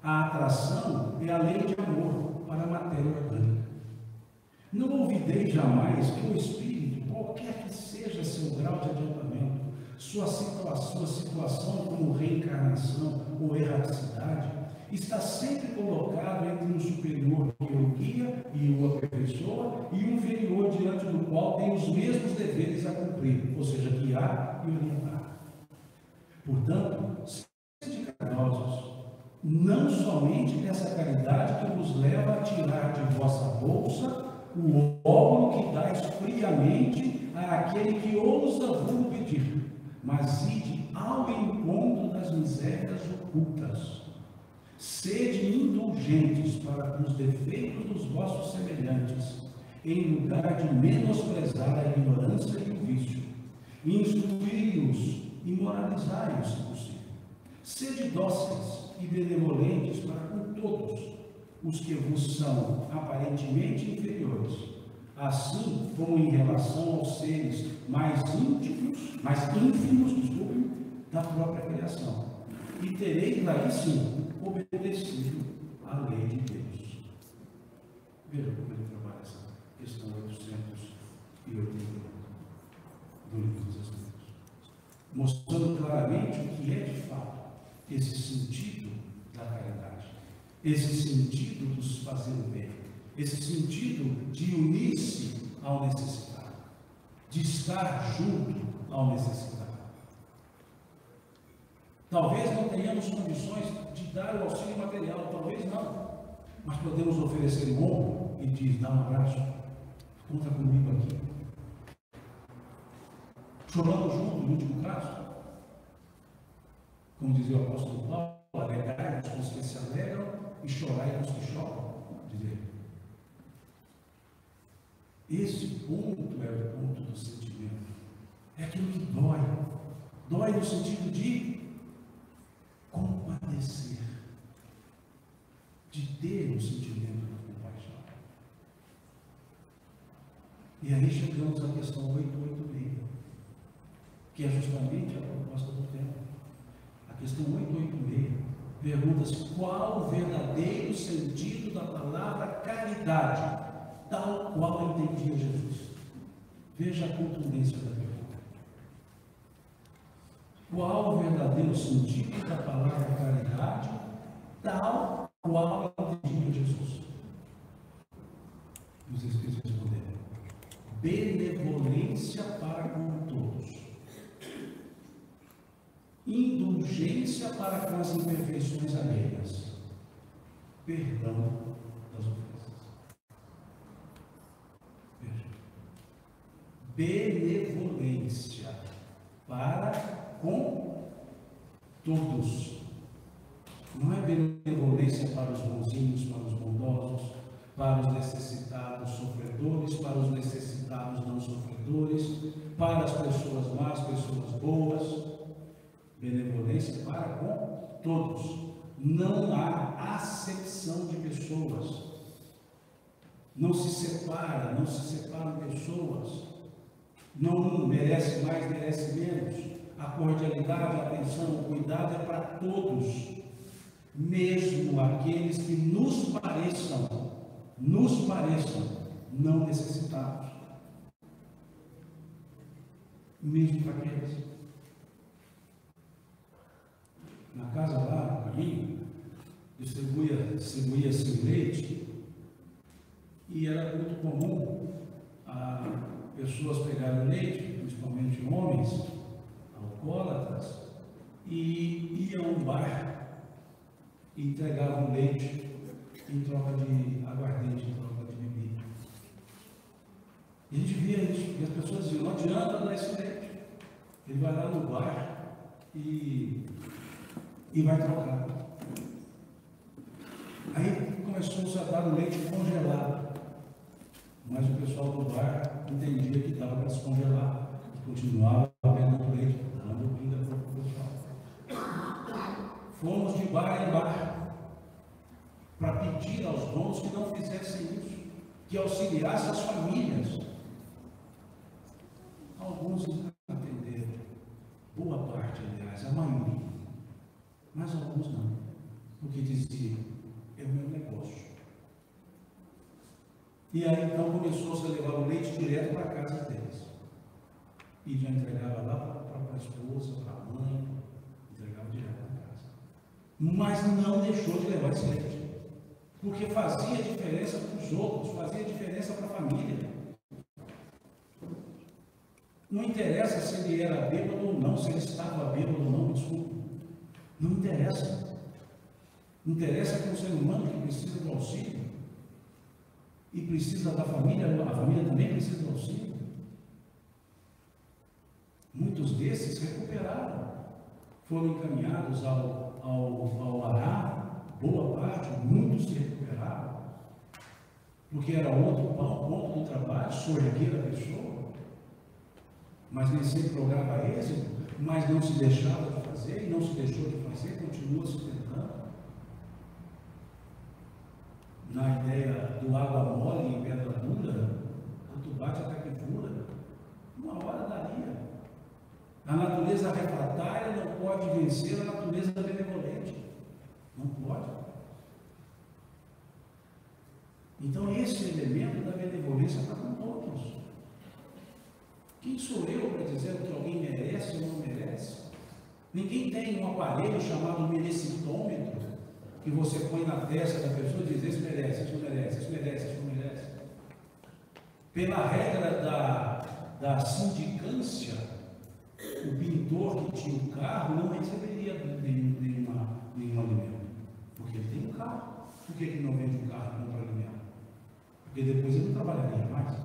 A atração é a lei de amor para a matéria orgânica. Não olvideis jamais que o Espírito, qualquer que seja seu grau de adiantamento, sua situação como reencarnação ou erraticidade, está sempre colocado entre um superior que o guia e o aperfeiçoa e um inferior diante do qual tem os mesmos deveres a cumprir, ou seja, guiar e orientar. Portanto, sede caridosos, não somente dessa caridade que vos leva a tirar de vossa bolsa o óbolo que dais friamente àquele que ousa vos pedir, mas ide ao encontro das misérias ocultas. Sede indulgentes para com os defeitos dos vossos semelhantes, em lugar de menosprezar a ignorância e o vício. Instruí-os e moralizai-os, se possível. Sede dóceis e benevolentes para com todos os que vos são aparentemente inferiores, assim como em relação aos seres mais ínfimos, da própria criação. E tereis aí sim obedecido à lei de Deus. Veja como ele trabalha essa questão 880 do Livro dos Espíritos, mostrando claramente o que é de fato esse sentido da caridade, esse sentido dos fazer o bem, esse sentido de unir-se ao necessitado, de estar junto ao necessitado. Talvez não tenhamos condições de dar o auxílio material, talvez não, mas podemos oferecer um ombro e dizer: dá um abraço, conta comigo aqui. Chorando junto, no último caso, como dizia o apóstolo Paulo, alegrai-vos com os que se alegram e chorai com os que choram, dizer. Esse ponto é o ponto do sentimento, é aquilo que dói, dói no sentido de compadecer, de ter um sentimento de compaixão. E aí chegamos à questão 886, que é justamente a proposta do tema. A questão 886 pergunta-se qual o verdadeiro sentido da palavra caridade, tal qual entendia Jesus. Veja a contundência da pergunta. Qual o verdadeiro sentido da palavra caridade, tal qual entendia Jesus? Os Espíritos responderam: benevolência para com todos, indulgência para com as imperfeições alheias, perdão das ofensas. Veja, benevolência para com todos. Não é benevolência para os bonzinhos, para os bondosos, para os necessitados sofredores, para os necessitados não sofredores, para as pessoas más, pessoas boas. Benevolência para com todos. Não há acepção de pessoas. Não se separam pessoas. Não merece mais, merece menos. A cordialidade, a atenção, o cuidado é para todos, mesmo aqueles que nos pareçam não necessitados, mesmo para aqueles. Na casa lá, no caminho, distribuía-se leite, e era muito comum pessoas pegarem leite, principalmente homens alcoólatras, e iam a um bar e entregavam leite em troca de aguardente, em troca de bebida. E a gente via isso, e as pessoas diziam: não adianta dar esse leite, ele vai lá no bar e vai trocar. Aí começou-se a dar o leite congelado, mas o pessoal do bar entendia que estava para descongelar, e continuava vendendo leite, dando pinga para o pessoal. Fomos de bar em bar para pedir aos donos que não fizessem isso, que auxiliassem as famílias. Alguns entenderam, boa parte, aliás, a maioria, mas alguns não, porque diziam: é o meu negócio. E aí então começou-se a levar o leite direto para a casa deles, e já entregava lá para a esposa, para a mãe, entregava direto para casa, mas não deixou de levar esse leite, porque fazia diferença para os outros, fazia diferença para a família. Não interessa se ele era bêbado ou não, se ele estava bêbado ou não, desculpa. Não interessa. Interessa que é um ser humano que precisa do auxílio e precisa da família, a família também precisa do auxílio. Muitos desses recuperaram, foram encaminhados ao Ará, boa parte, muitos se recuperaram, porque era outro ponto do trabalho, sorragueira a pessoa. mas nem sempre lograva êxito, mas não se deixava de fazer, e não se deixou de fazer, continua se tentando. Na ideia do água mole em pedra dura, tu bate até que fura, uma hora daria. A natureza refratária não pode vencer a natureza benevolente, não pode. Então esse elemento da benevolência está com todos. Quem sou eu para dizer o que alguém merece ou não merece? Ninguém tem um aparelho chamado merecitômetro, que você põe na testa da pessoa e diz: esse merece, isso merece, isso merece, isso merece. Pela regra da sindicância, o pintor que tinha um carro não receberia nenhum alimento, porque ele tem um carro. Por que ele não vende um carro e compra alimento? Porque depois ele não trabalharia mais.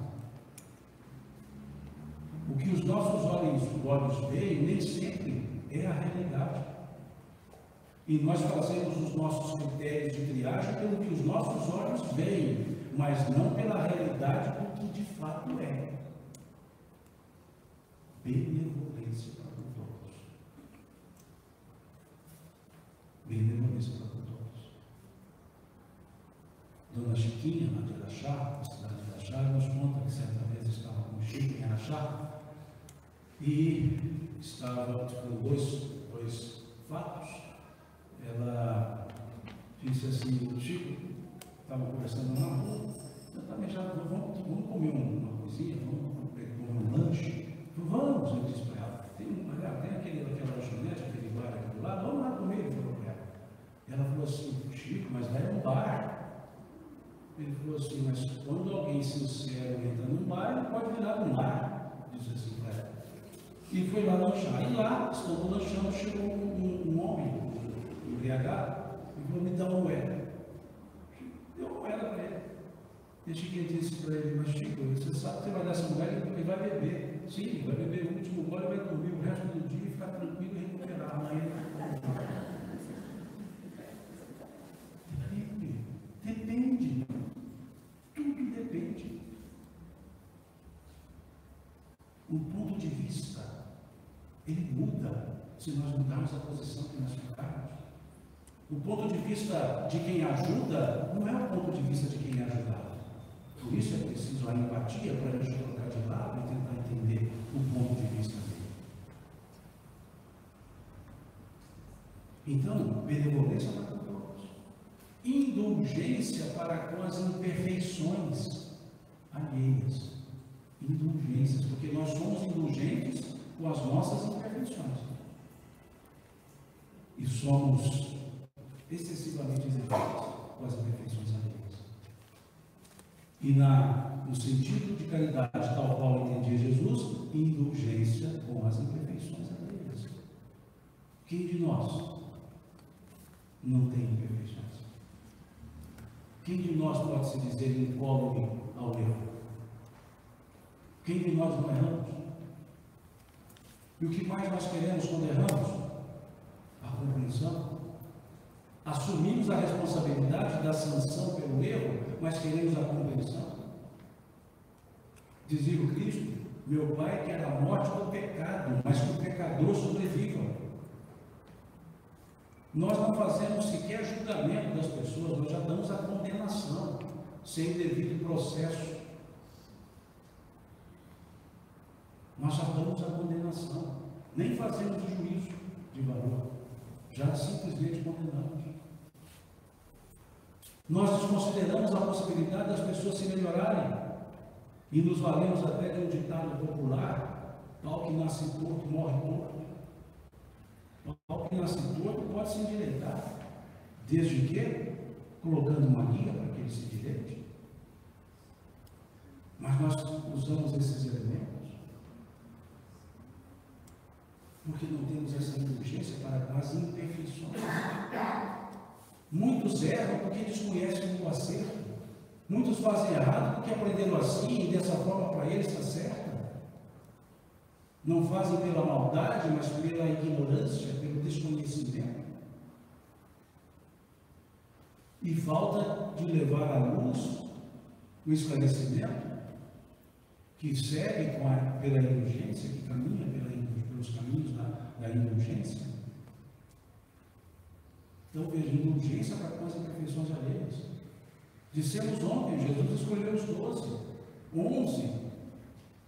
O que os nossos olhos veem nem sempre é a realidade. E nós fazemos os nossos critérios de triagem pelo que os nossos olhos veem, mas não pela realidade do que de fato é. Benevolência para com todos. Benevolência para com todos. Dona Chiquinha, lá de Araxá, na cidade de Araxá, nos conta que certa vez estava com o Chico em Araxá e estava com dois fatos. Ela disse assim: Chico, estava conversando na rua, eu também já vamos comer uma coisinha, vamos comer um lanche. Vamos, eu disse para ela, tem aquela lanchonete, aquele bar aqui do lado, vamos lá comer, ele falou para ela. Ela falou assim: Chico, mas lá é um bar. Ele falou assim: mas quando alguém sincero entra num bar, ele pode virar um lar, disse assim para ela. E foi lá lanchar. E lá, estando lanchando, chegou um homem, um BH, e falou: me dá uma moeda. Deu uma moeda para ele. E Chiquinha disse para ele: mas Chico, você sabe que você vai dar essa moeda e ele vai beber. Sim, ele vai beber o último gole, vai dormir o resto do dia e ficar tranquilo e recuperar. Amanhã depende. Tudo depende. O ponto de vista, ele muda se nós mudarmos a posição que nós ficarmos. O ponto de vista de quem ajuda não é o ponto de vista de quem é ajudado. Por isso é preciso a empatia para a gente colocar de lado e tentar entender o ponto de vista dele. Então, benevolência para com todos. Indulgência para com as imperfeições alheias. Indulgências, porque nós somos indulgentes com as nossas imperfeições. E somos excessivamente exigentes com as imperfeições alheias. E no sentido de caridade, tal qual entendia Jesus, indulgência com as imperfeições alheias. Quem de nós não tem imperfeições? Quem de nós pode se dizer incólume ao erro? Quem de nós não erramos? E o que mais nós queremos quando erramos? A compreensão. Assumimos a responsabilidade da sanção pelo erro, mas queremos a compreensão. Dizia o Cristo: meu Pai quer a morte do pecado, mas que o pecador sobreviva. Nós não fazemos sequer julgamento das pessoas, nós já damos a condenação, sem devido processo. Nós já damos a condenação, nem fazemos o juízo de valor, já simplesmente condenamos. Nós desconsideramos a possibilidade das pessoas se melhorarem e nos valemos até de um ditado popular: pau que nasce torto morre torto. Pau que nasce torto pode se endireitar, desde que colocando uma guia para que ele se endireite. Mas nós usamos esses elementos porque não temos essa indulgência para com as imperfeições. Muitos erram porque desconhecem o acerto. Muitos fazem errado porque aprenderam assim e dessa forma para eles está certo. Não fazem pela maldade, mas pela ignorância, pelo desconhecimento. E falta de levar à luz o esclarecimento. que segue pela indulgência, que caminha pelos caminhos da indulgência. Então, veja, indulgência para com as imperfeições alheias. Dissemos ontem, Jesus escolheu os 12, 11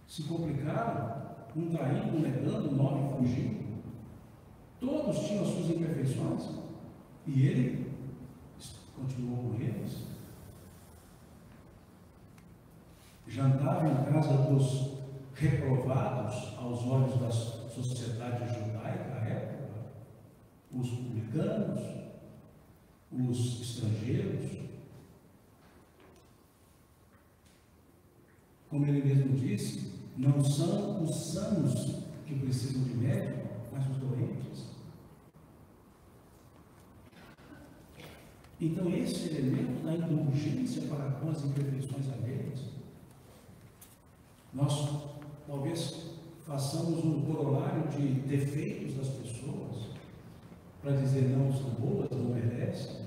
se complicaram, um traindo, um negando, 9 fugindo. Todos tinham suas imperfeições e ele continuou com eles. Jantava em casa dos reprovados aos olhos da sociedade judaica à época, os publicanos, os estrangeiros. Como ele mesmo disse, não são os sãos que precisam de médico, mas os doentes. Então, esse elemento da indulgência para com as imperfeições alheias, nós talvez façamos um corolário de defeitos das pessoas para dizer não são boas, não merecem.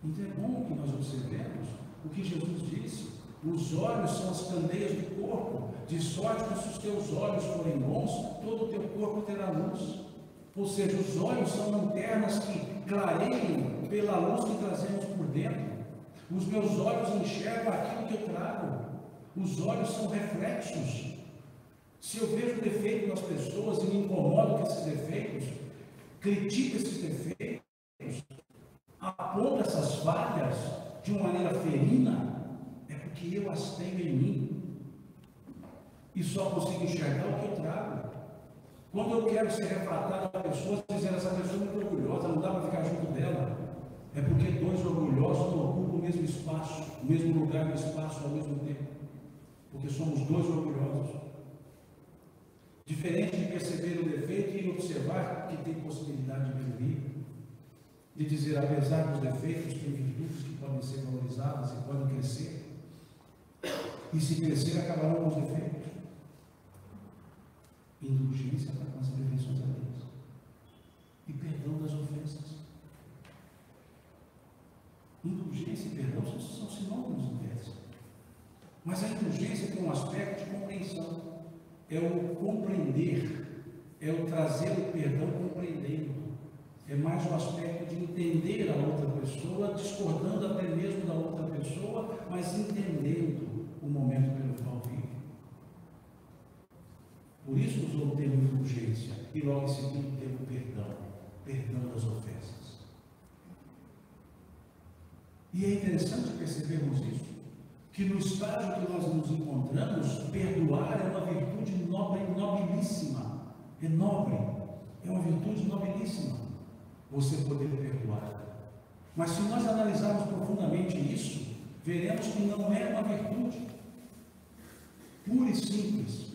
Então é bom que nós observemos o que Jesus disse: os olhos são as candeias do corpo, de sorte que se os teus olhos forem bons, todo o teu corpo terá luz. Ou seja, os olhos são lanternas que clareiam pela luz que trazemos por dentro. Os meus olhos enxergam aquilo que eu trago. Os olhos são reflexos. Se eu vejo defeito nas pessoas e me incomodo com esses defeitos, critico esses defeitos, aponto essas falhas de uma maneira ferina, é porque eu as tenho em mim e só consigo enxergar o que eu trago. Quando eu quero ser refratado a pessoas, dizendo essa pessoa é muito orgulhosa, não dá para ficar junto dela, é porque dois orgulhosos não ocupam o mesmo espaço, o mesmo lugar no espaço ao mesmo tempo, porque somos dois orgulhosos. Diferente de perceber o defeito e observar que tem possibilidade de melhoria, de dizer, apesar dos defeitos, tem virtudes que podem ser valorizadas e podem crescer, e se crescer, acabarão com os defeitos. Indulgência para com as imperfeições alheias e perdão das ofensas. Indulgência e perdão são sinônimos em tese, mas a indulgência tem um aspecto de compreensão, é o compreender, é o trazer o perdão compreendendo, é mais um aspecto de entender a outra pessoa, discordando até mesmo da outra pessoa, mas entendendo o momento pelo qual vive. Por isso usou o termo indulgência e logo em seguida o termo perdão, perdão das ofensas. E é interessante percebermos isso, que no estágio que nós nos encontramos, perdoar é uma virtude nobre, nobilíssima, é nobre, é uma virtude nobilíssima, você poder perdoar. Mas se nós analisarmos profundamente isso, veremos que não é uma virtude pura e simples.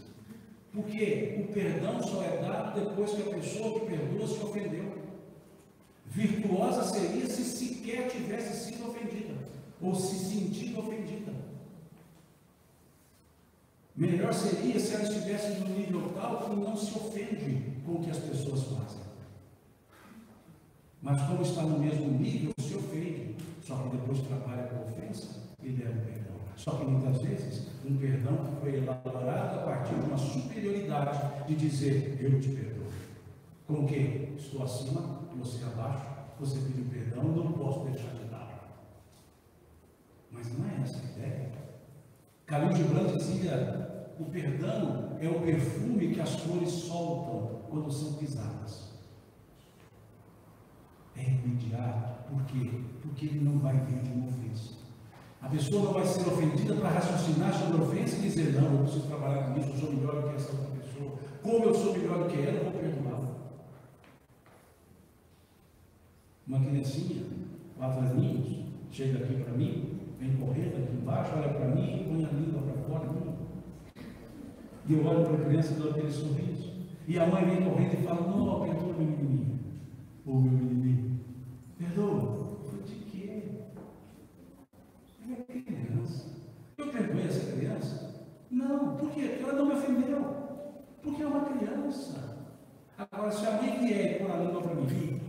Porque o perdão só é dado depois que a pessoa que perdoa se ofendeu. Virtuosa seria se sequer tivesse sido ofendida, ou se sentido ofendida. Melhor seria se ela estivesse no nível tal que não se ofende com o que as pessoas fazem. Mas como está no mesmo nível, se ofende, só que depois trabalha com a ofensa e leva o perdão. Só que muitas vezes, um perdão que foi elaborado a partir de uma superioridade de dizer, eu te perdoo. Com o quê? Estou acima, você abaixo, você pediu perdão, não posso deixar de dar. Mas não é essa a ideia. Khalil Gibran dizia, o perdão é o perfume que as flores soltam quando são pisadas. É imediato. Por quê? Porque ele não vai vir de uma ofensa. A pessoa não vai ser ofendida para raciocinar sobre a ofensa e dizer, não, eu preciso trabalhar com isso, eu sou melhor do que essa outra pessoa. Como eu sou melhor do que ela, eu vou perdoá-la. Uma criancinha, 4 aninhos, chega aqui para mim, vem correndo aqui embaixo, olha para mim e põe a língua para fora. E eu olho para a criança e dou aquele sorriso. E a mãe vem correndo e fala, não, perdoa meu menininho. Ou meu menininho, perdoa. De quê? É criança. Eu perdoei essa criança? Não. Por quê? Porque ela não me ofendeu. Porque é uma criança. Agora, se a mãe vier e pôr a língua para mim,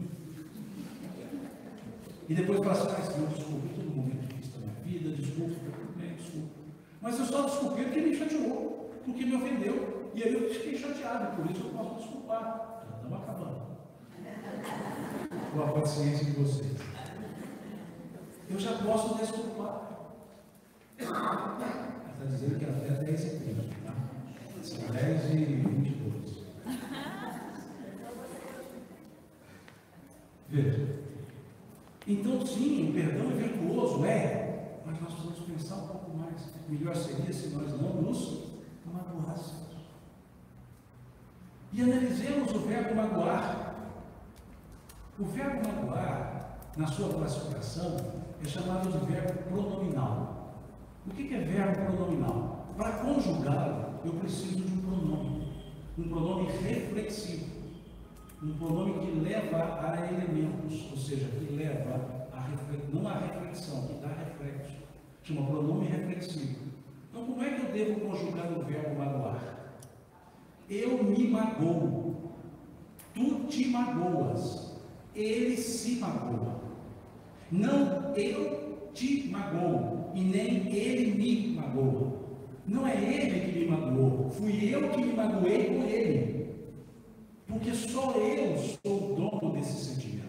e depois fala assim, Senhor, desculpe, todo momento difícil da minha vida, desculpe, tudo bem, desculpe. Mas eu só desculpei porque me chateou, porque me ofendeu. E aí eu fiquei chateado, por isso eu posso desculpar. Já estamos acabando. Com a paciência de vocês. Eu já posso desculpar. Está dizendo que até 10h30, tá? São 10h22. Veja. Então, sim, o perdão é virtuoso, mas nós precisamos pensar um pouco mais. Melhor seria se nós não nos magoássemos. E analisemos o verbo magoar. O verbo magoar, na sua classificação, é chamado de verbo pronominal. O que é verbo pronominal? Para conjugá-lo, eu preciso de um pronome reflexivo, um pronome que leva a elementos, ou seja, que leva não a reflexão, que dá reflexo, chama pronome reflexivo. Então, como é que eu devo conjugar o verbo magoar? Eu me magoo, tu te magoas, ele se magoa. Não eu te magoo e nem ele me magoa. Não é ele que me magoou, fui eu que me magoei com ele. Porque só eu sou o dono desse sentimento.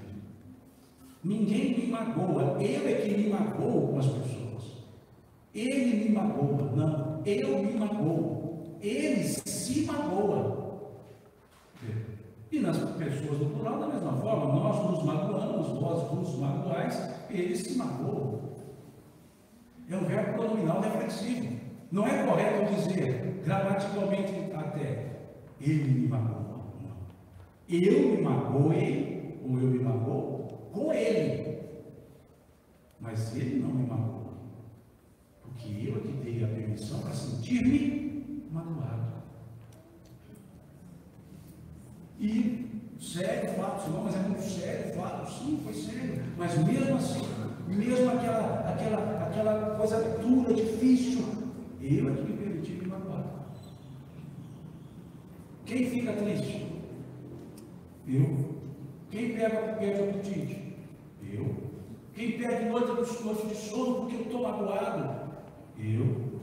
Ninguém me magoa, eu é que me magoo com as pessoas. Ele me magoa, não, eu me magoo. Ele se magoa. E nas pessoas do plural, da mesma forma, nós nos magoamos, vós vos magoais, ele se magoa. É um verbo pronominal reflexivo. Não é correto dizer, gramaticalmente até, ele me magoa. Não. Eu me magoei, ou eu me magoo, com ele. Mas ele não me magoa. Porque eu é que dei a permissão para sentir-me magoado. E sério o fato, não, mas é muito sério o fato, sim, foi sério. Mas mesmo assim, mesmo aquela coisa dura, difícil, eu é que me permiti me magoar. Quem fica triste? Eu. Quem perde o apetite? Eu. Quem perde noite de sono porque eu estou magoado? Eu.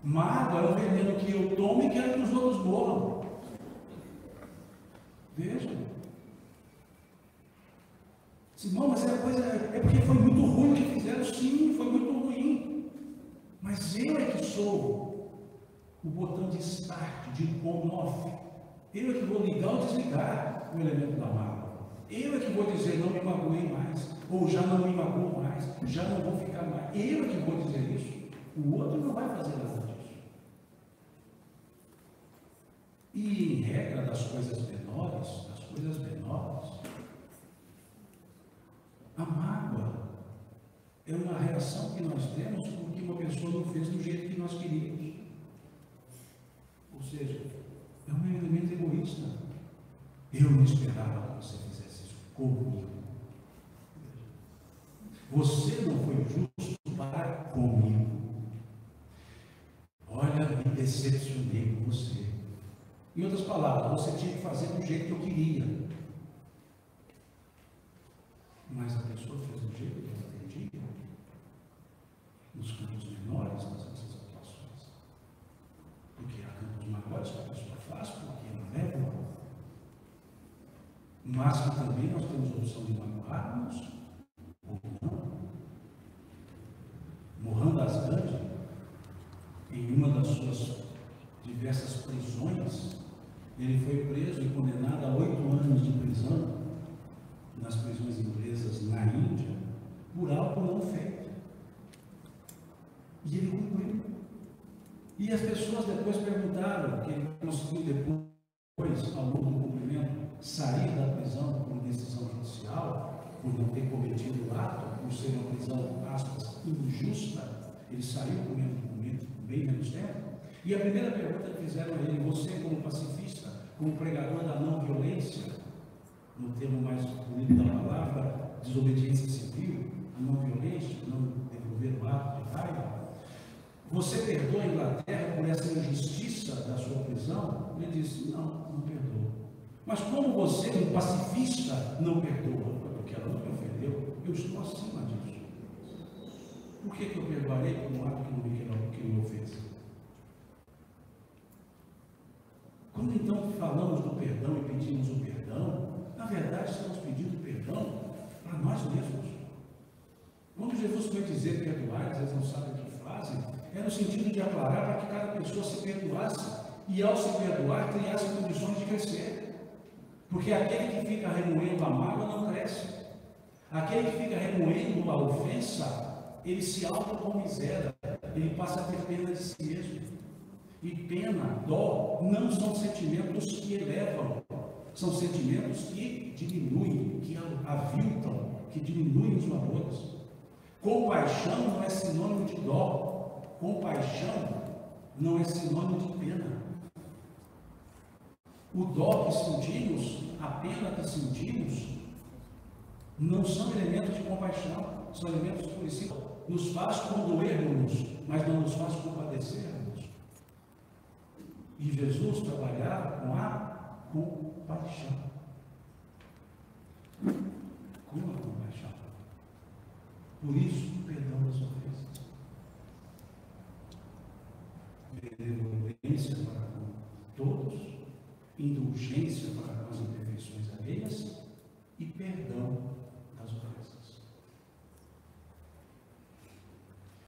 Mágoa é um veneno que eu tomo e quero que os outros morram. Veja. Simão, mas é porque foi muito ruim o que fizeram. Sim, foi muito ruim. Mas eu é que sou o botão de start, de on-off. Eu é que vou ligar ou desligar o elemento da mágoa. Eu é que vou dizer não me magoei mais, ou já não me magoo mais, já não vou ficar mais. Eu é que vou dizer isso. O outro não vai fazer nada disso. E em regra das coisas menores, a mágoa é uma reação que nós temos porque uma pessoa não fez do jeito que nós queríamos. Ou seja, é um elemento egoísta. Eu não esperava que você fizesse isso comigo. Você não foi justo para comigo. Olha, me decepcionei com você. Em outras palavras, você tinha que fazer do jeito que eu queria. Mas a pessoa fez do jeito que ela entendia. Nos campos menores, nas nossas atuações. Porque há campos maiores que a pessoa faz, porque ela leva. Mas que também nós temos a opção de magoarmos ou não. Mohan Das Gandhi, em uma das suas diversas prisões, ele foi preso e condenado a 8 anos de prisão nas prisões inglesas na Índia por algo não feito. E ele cumpriu. E as pessoas depois perguntaram que ele conseguiu depois, ao longo do cumprimento, sair da prisão por decisão judicial, por não ter cometido o ato, por ser uma prisão, aspas, injusta. Ele saiu com bem menos tempo. E a primeira pergunta que fizeram a ele: você, como pacifista, como pregador da não violência, no termo mais bonito da palavra, desobediência civil, a não violência, não devolver o ato de raiva, você perdoa a Inglaterra por essa injustiça da sua prisão? Ele disse: não perdoa. Mas como você, um pacifista, não perdoa? Porque ela não me ofendeu, eu estou acima disso. Por que eu perdoarei por um ato que não me ofensa? Quando então falamos do perdão e pedimos o perdão, na verdade estamos pedindo perdão para nós mesmos. Quando Jesus foi dizer perdoar, eles não sabem o que fazem, é no sentido de aclarar para que cada pessoa se perdoasse e, ao se perdoar, criasse condições de crescer. Porque aquele que fica remoendo a mágoa não cresce. Aquele que fica remoendo a ofensa, ele se autocomisera, ele passa a ter pena de si mesmo. E pena, dó, não são sentimentos que elevam, são sentimentos que diminuem, que aviltam, que diminuem os valores. Compaixão não é sinônimo de dó. Compaixão não é sinônimo de pena. O dó que sentimos, a pena que sentimos, não são elementos de compaixão, são elementos que nos faz condoermos, mas não nos faz compadecermos. E Jesus trabalhava com a compaixão. Com a compaixão. Por isso, perdão das ofensas. Benevolência para com todos, indulgência para com as imperfeições alheias e perdão das ofensas.